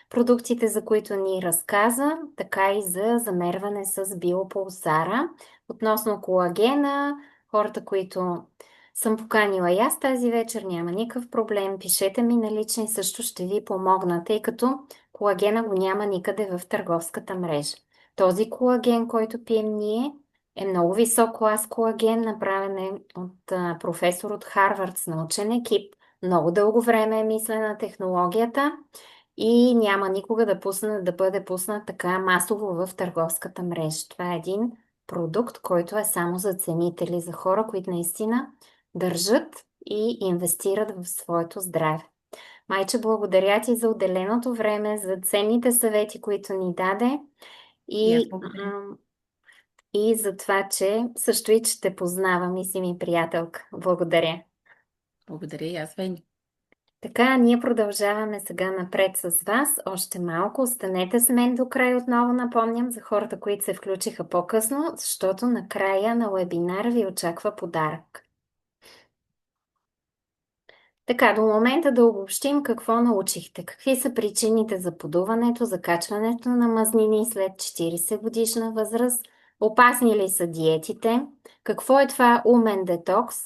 продуктите, за които ни разказа, така и за замерване с биопулсара. Относно колагена, хората, които съм поканила и аз тази вечер, няма никакъв проблем. Пишете ми на лични, също ще ви помогна, тъй като колагена го няма никъде в търговската мрежа. Този колаген, който пием ние, е много висок клас колаген, направен е от професор от Харвард с научен екип. Много дълго време е мислена технологията и няма никога да бъде пуснат така масово в търговската мрежа. Това е един продукт, който е само за ценители, за хора, които наистина държат и инвестират в своето здраве. Майче, благодаря ти за отделеното време, за ценните съвети, които ни даде И аз и, благодаря. и за това, че също и че те познавам и си ми приятелка. Благодаря. Благодаря и аз, Вени. Така, ние продължаваме сега напред с вас. Още малко. Останете с мен до край. Отново напомням за хората, които се включиха по-късно, защото накрая на вебинара ви очаква подарък. Така, до момента да обобщим какво научихте. Какви са причините за подуването, закачването на мазнини след 40 годишна възраст? Опасни ли са диетите? Какво е това умен детокс?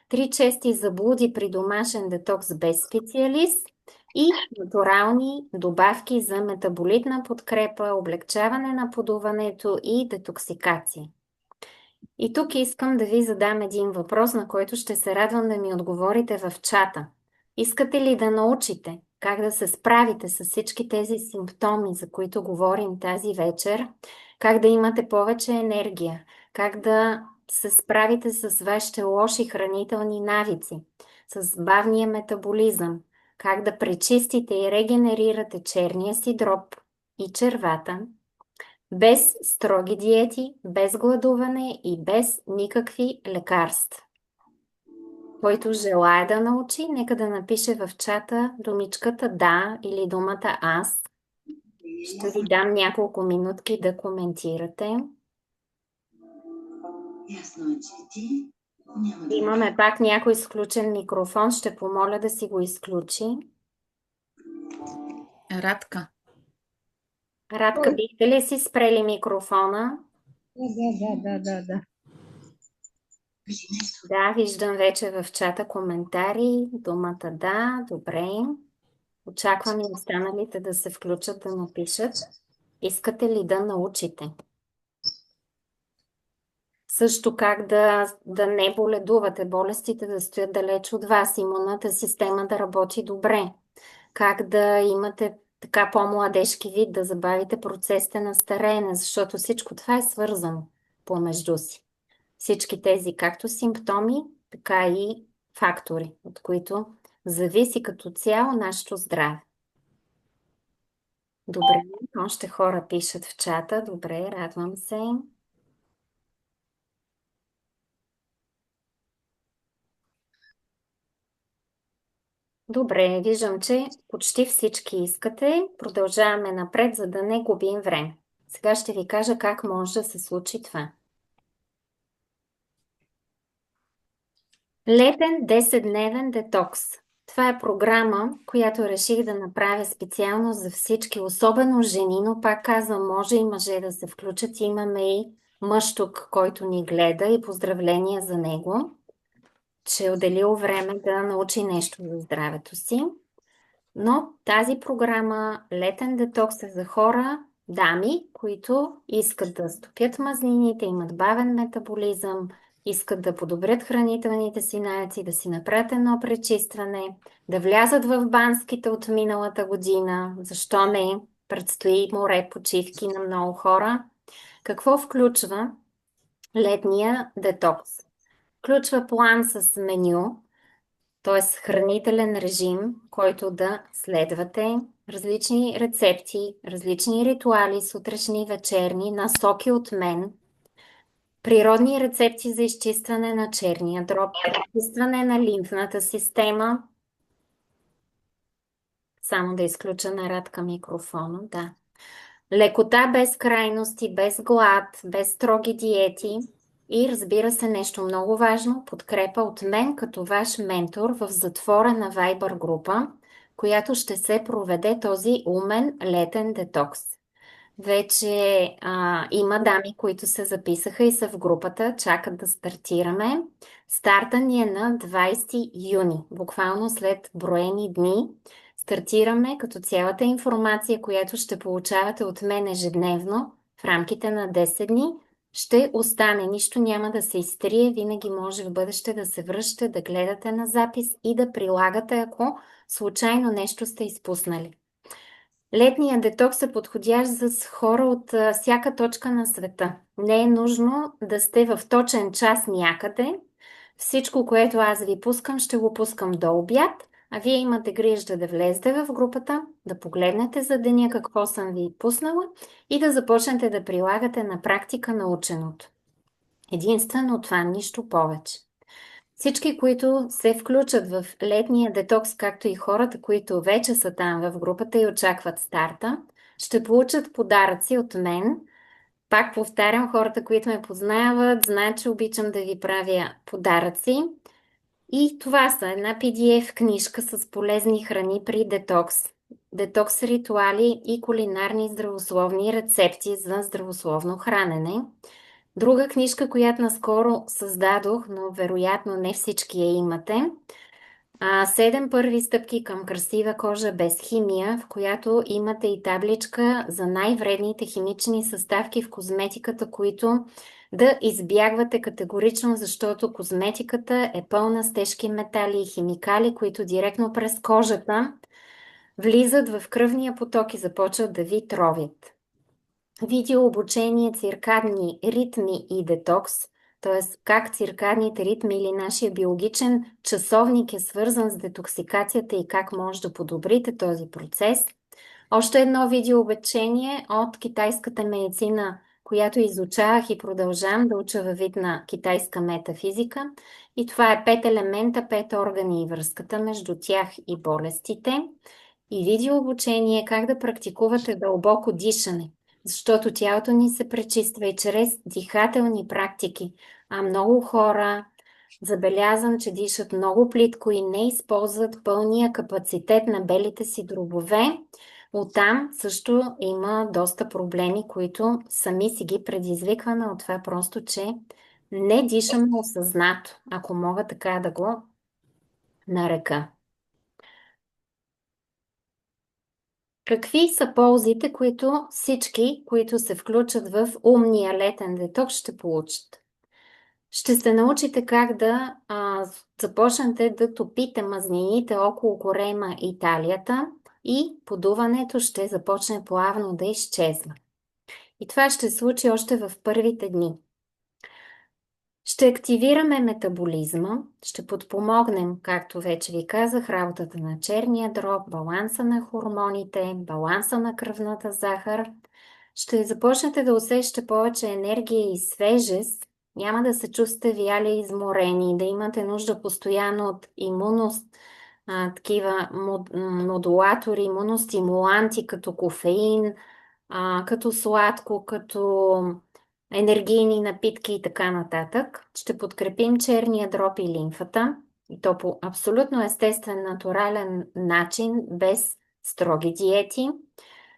3 чести заблуди при домашен детокс без специалист и натурални добавки за метаболитна подкрепа, облегчаване на подуването и детоксикация. И тук искам да ви задам един въпрос, на който ще се радвам да ми отговорите в чата. Искате ли да научите как да се справите с всички тези симптоми, за които говорим тази вечер? Как да имате повече енергия? Как да се справите с вашите лоши хранителни навици? С бавния метаболизъм? Как да пречистите и регенерирате черния си дроб и червата? Без строги диети, без гладуване и без никакви лекарства. Който желая да научи, нека да напише в чата думичката да или думата аз. Ще ви дам няколко минутки да коментирате. Ясно е, че ти няма да... Имаме пак някой изключен микрофон. Ще помоля да си го изключи. Радка. Радка, бихте ли си спрели микрофона? Да. Кажи нещо. Да, виждам вече в чата коментари. Думата да, добре. Очаквам и останалите да се включат да напишат. Искате ли да научите? Също как да не боледувате, болестите да стоят далеч от вас, имунната система да работи добре. Как да имате така по-младежки вид, да забавите процесите на стареене, защото всичко това е свързано помежду си. Всички тези както симптоми, така и фактори, от които зависи като цяло нашето здраве. Добре, още хора пишат в чата. Добре, радвам се. Добре, виждам, че почти всички искате. Продължаваме напред, за да не губим време. Сега ще ви кажа как може да се случи това. Летен 10-дневен детокс. Това е програма, която реших да направя специално за всички, особено жени, но пак казвам, може и мъже да се включат. Имаме и мъж тук, който ни гледа и поздравления за него, че е отделил време да научи нещо за здравето си. Но тази програма Летен детокс е за хора, дами, които искат да стопят мазнините, имат бавен метаболизъм, искат да подобрят хранителните си навици, да си направят едно пречистване, да влязат в банските от миналата година. Защо не? Предстои море почивки на много хора. Какво включва летния детокс? Включва план с меню, т.е. хранителен режим, който да следвате, различни рецепти, различни ритуали, сутрешни, вечерни, насоки от мен, природни рецепти за изчистване на черния дроб, изчистване на лимфната система. Само да изключа на Радка микрофона, да. Лекота без крайности, без глад, без строги диети и разбира се нещо много важно, подкрепа от мен като ваш ментор в затворена Viber група, която ще се проведе този умен летен детокс. Вече има дами, които се записаха и са в групата, чакат да стартираме. Старта ни е на 20 юни, буквално след броени дни. Стартираме, като цялата информация, която ще получавате от мен ежедневно в рамките на 10 дни, ще остане. Нищо няма да се изтрие, винаги може в бъдеще да се връщате, да гледате на запис и да прилагате, ако случайно нещо сте изпуснали. Летният детокс е подходящ за хора от всяка точка на света. Не е нужно да сте в точен час някъде. Всичко, което аз ви пускам, ще го пускам до обяд, а вие имате грижа да влезете в групата, да погледнете за деня какво съм ви пуснала и да започнете да прилагате на практика наученото. Единствено това, нищо повече. Всички, които се включат в летния детокс, както и хората, които вече са там в групата и очакват старта, ще получат подаръци от мен. Пак повтарям, хората, които ме познават, знаят, че обичам да ви правя подаръци. И това са една PDF книжка с полезни храни при детокс. Детокс ритуали и кулинарни здравословни рецепти за здравословно хранене. Друга книжка, която наскоро създадох, но вероятно не всички я имате. 7 първи стъпки към красива кожа без химия, в която имате и табличка за най-вредните химични съставки в козметиката, които да избягвате категорично, защото козметиката е пълна с тежки метали и химикали, които директно през кожата влизат в кръвния поток и започват да ви тровят. Видеообучение, циркадни ритми и детокс, т.е. как циркадните ритми или нашия биологичен часовник е свързан с детоксикацията и как може да подобрите този процес. Още едно видеообучение от китайската медицина, която изучавах и продължавам да уча във вид на китайска метафизика. И това е 5 елемента, 5 органи и връзката между тях и болестите. И видеообучение как да практикувате дълбоко дишане, защото тялото ни се пречиства и чрез дихателни практики. А много хора забелязвам, че дишат много плитко и не използват пълния капацитет на белите си дробове. Оттам също има доста проблеми, които сами си ги предизвикваме от това просто, че не дишаме осъзнато, ако мога така да го нарека. Какви са ползите, които всички, които се включат в умния летен детокс, ще получат? Ще се научите как да започнете да топите мазнините около корема и талията и подуването ще започне плавно да изчезва. И това ще се случи още в първите дни. Ще активираме метаболизма, ще подпомогнем, както вече ви казах, работата на черния дроб, баланса на хормоните, баланса на кръвната захар. Ще започнете да усещате повече енергия и свежест. Няма да се чувствате вяли и изморени, да имате нужда постоянно от имунност, такива модулатори, имуностимуланти, като кофеин, като сладко, като енергийни напитки и така нататък. Ще подкрепим черния дроб и лимфата, и то по абсолютно естествен, натурален начин, без строги диети.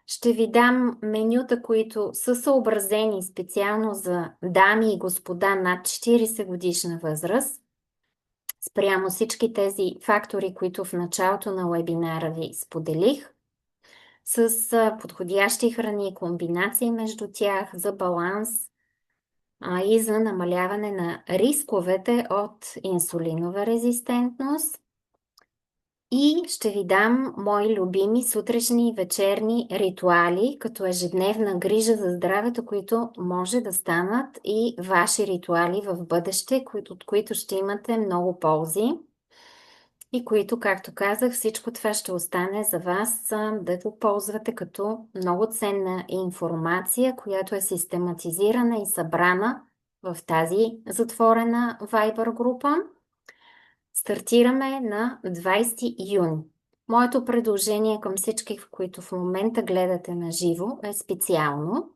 Ще ви дам менюта, които са съобразени специално за дами и господа над 40 годишна възраст, спрямо всички тези фактори, които в началото на вебинара ви споделих, с подходящи храни, комбинации между тях за баланс и за намаляване на рисковете от инсулинова резистентност. И ще ви дам мои любими сутрешни и вечерни ритуали, като ежедневна грижа за здравето, които може да станат и ваши ритуали в бъдеще, от които ще имате много ползи. И които, както казах, всичко това ще остане за вас да го ползвате като много ценна информация, която е систематизирана и събрана в тази затворена Viber група. Стартираме на 20 юни. Моето предложение към всички, които в момента гледате на живо, е специално,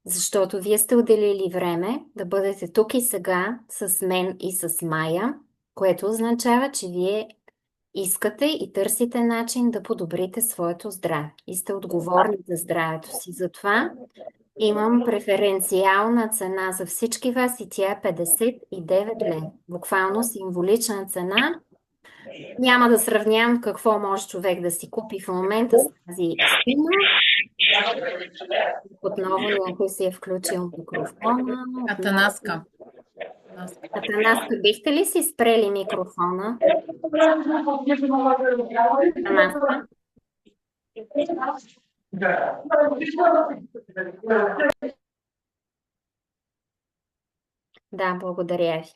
защото вие сте отделили време да бъдете тук и сега с мен и с Майя, което означава, че вие искате и търсите начин да подобрите своето здраве и сте отговорни за здравето си. Затова имам преференциална цена за всички вас и тя е 59 лева. Буквално символична цена. Няма да сравнявам какво може човек да си купи в момента с тази сума. Отново някой си е включил микрофона. Атанаска. Атанаска, бихте ли си спрели микрофона? Атанаска. Да, благодаря ви.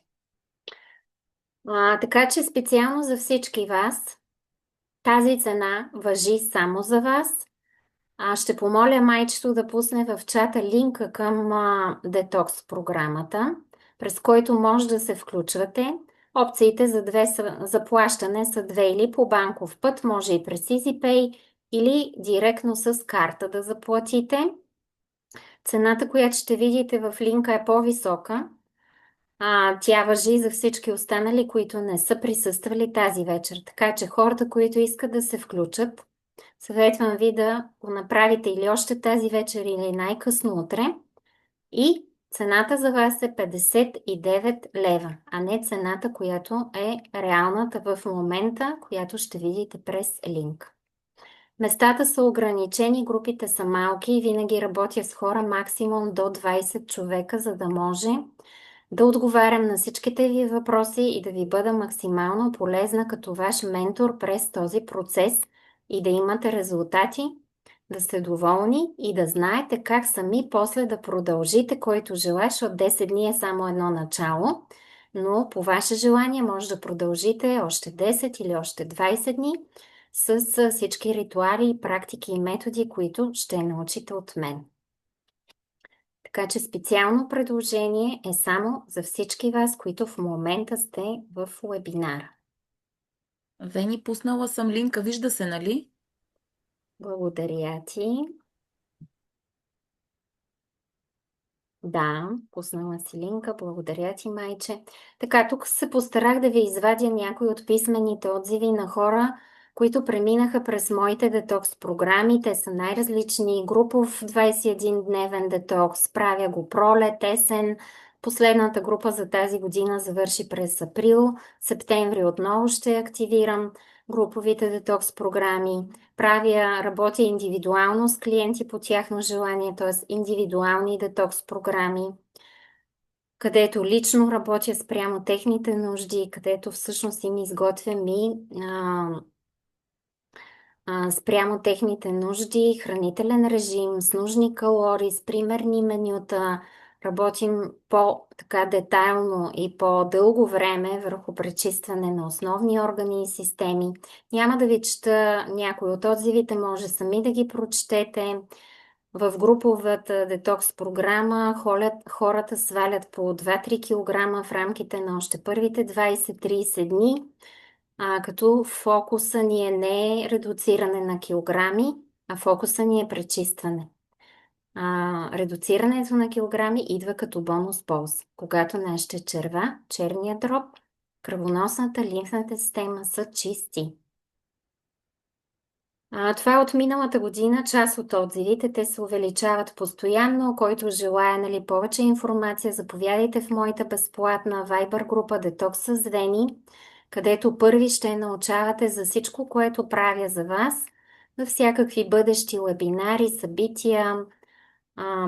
Така че специално за всички вас, тази цена важи само за вас. Ще помоля майчето да пусне в чата линка към детокс програмата, през който може да се включвате. Опциите за плащане са две: или по банков път, може и през EasyPay, или директно с карта да заплатите. Цената, която ще видите в линка, е по-висока. Тя важи за всички останали, които не са присъствали тази вечер. Така че хората, които искат да се включат, съветвам ви да го направите или още тази вечер, или най-късно утре. И цената за вас е 59 лева, а не цената, която е реалната в момента, която ще видите през линк. Местата са ограничени, групите са малки и винаги работя с хора максимум до 20 човека, за да може да отговарям на всичките ви въпроси и да ви бъда максимално полезна като ваш ментор през този процес и да имате резултати, да сте доволни и да знаете как сами после да продължите, който желаеш. От 10 дни е само едно начало, но по ваше желание може да продължите още 10 или още 20 дни с всички ритуали, практики и методи, които ще научите от мен. Така че специално предложение е само за всички вас, които в момента сте в уебинара. Вени, пуснала съм линка, вижда се, нали? Благодаря ти. Да, пуснала си линка. Благодаря ти, майче. Така, тук се постарах да ви извадя някои от писмените отзиви на хора, които преминаха през моите детокс програми. Те са най-различни. Групов 21-дневен детокс, правя го пролет, есен. Последната група за тази година завърши през април. Септември отново ще активирам груповите детокс програми. Работя индивидуално с клиенти по тяхно желание, т.е. индивидуални детокс програми, където лично работя спрямо техните нужди, където всъщност им изготвям и спрямо техните нужди, хранителен режим, с нужни калории, с примерни менюта. Работим по-така детайлно и по-дълго време върху пречистване на основни органи и системи. Няма да ви чета някои от отзивите, може сами да ги прочетете. В груповата детокс програма хората свалят по 2-3 кг в рамките на още първите 20-30 дни, като фокуса ни е не редуциране на килограми, а фокуса ни е пречистване. Редуцирането на килограми идва като бонус полза, когато нашите черва, черния дроб, кръвоносната, лимфната система са чисти. Това е от миналата година, част от отзивите, те се увеличават постоянно. Който желая повече информация, заповядайте в моята безплатна Viber група Детокс с Вени, където първи ще научавате за всичко, което правя за вас, за всякакви бъдещи вебинари, събития,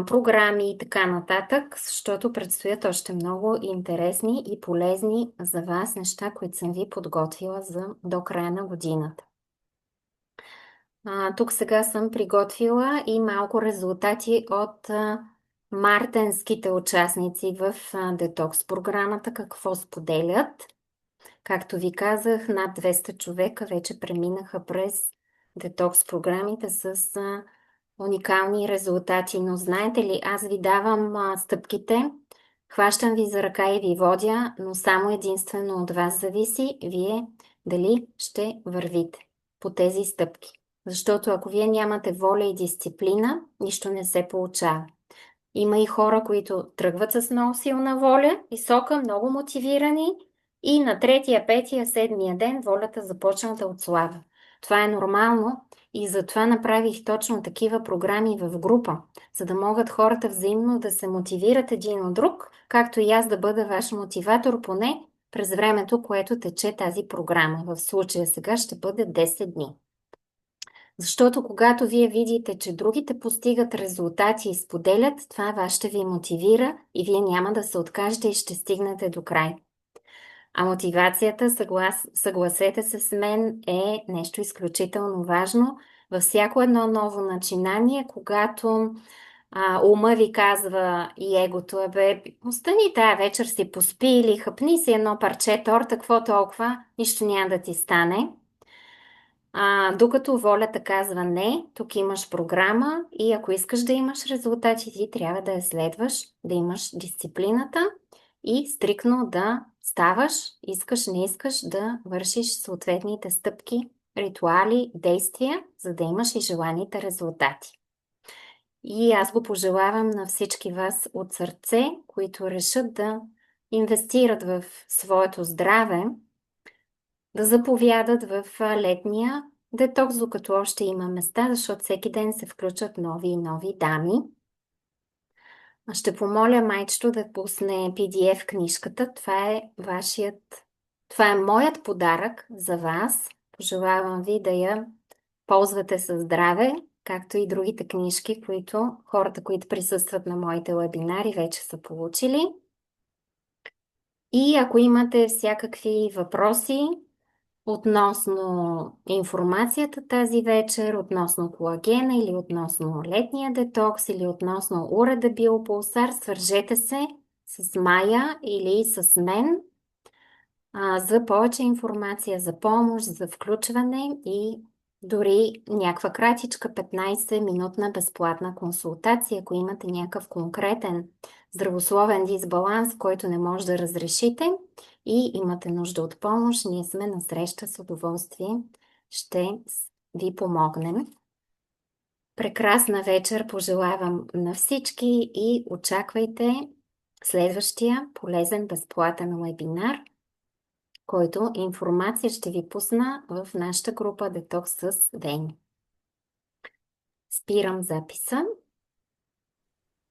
програми и така нататък, защото предстоят още много интересни и полезни за вас неща, които съм ви подготвила до края на годината. Тук сега съм приготвила и малко резултати от мартенските участници в детокс програмата, какво споделят. Както ви казах, над 200 човека вече преминаха през детокс програмите с уникални резултати. Но знаете ли, аз ви давам стъпките, хващам ви за ръка и ви водя, но само единствено от вас зависи вие дали ще вървите по тези стъпки. Защото ако вие нямате воля и дисциплина, нищо не се получава. Има и хора, които тръгват с много силна воля, висока, много мотивирани и на третия, петия, седмия ден волята започна да отслабва. Това е нормално и затова направих точно такива програми в група, за да могат хората взаимно да се мотивират един от друг, както и аз да бъда ваш мотиватор поне през времето, което тече тази програма. В случая сега ще бъде 10 дни. Защото когато вие видите, че другите постигат резултати и споделят, това вас ще ви мотивира и вие няма да се откажете и ще стигнете до край. А мотивацията, съгласете се с мен, е нещо изключително важно във всяко едно ново начинание, когато ума ви казва и егото, остани тая вечер си поспи или хъпни си едно парче торта, какво толкова, нищо няма да ти стане. Докато волята казва не, тук имаш програма и ако искаш да имаш резултати, ти трябва да я следваш, да имаш дисциплината и стриктно да ставаш, искаш, не искаш да вършиш съответните стъпки, ритуали, действия, за да имаш и желаните резултати. И аз го пожелавам на всички вас от сърце, които решат да инвестират в своето здраве, да заповядат в летния детокс, докато още има места, защото всеки ден се включат нови и нови дами. Ще помоля майчето да пусне PDF книжката. Това е моят подарък за вас. Пожелавам ви да я ползвате със здраве, както и другите книжки, които хората, които присъстват на моите вебинари, вече са получили. И ако имате всякакви въпроси относно информацията тази вечер, относно колагена или относно летния детокс или относно уреда Биопулсар, свържете се с Майя или с мен за повече информация, за помощ, за включване и дори някаква кратичка 15-минутна безплатна консултация, ако имате някакъв конкретен здравословен дисбаланс, който не може да разрешите и имате нужда от помощ, ние сме на среща с удоволствие. Ще ви помогнем. Прекрасна вечер пожелавам на всички и очаквайте следващия полезен безплатен вебинар, който информация ще ви пусна в нашата група Детокс с Вени. Спирам записа.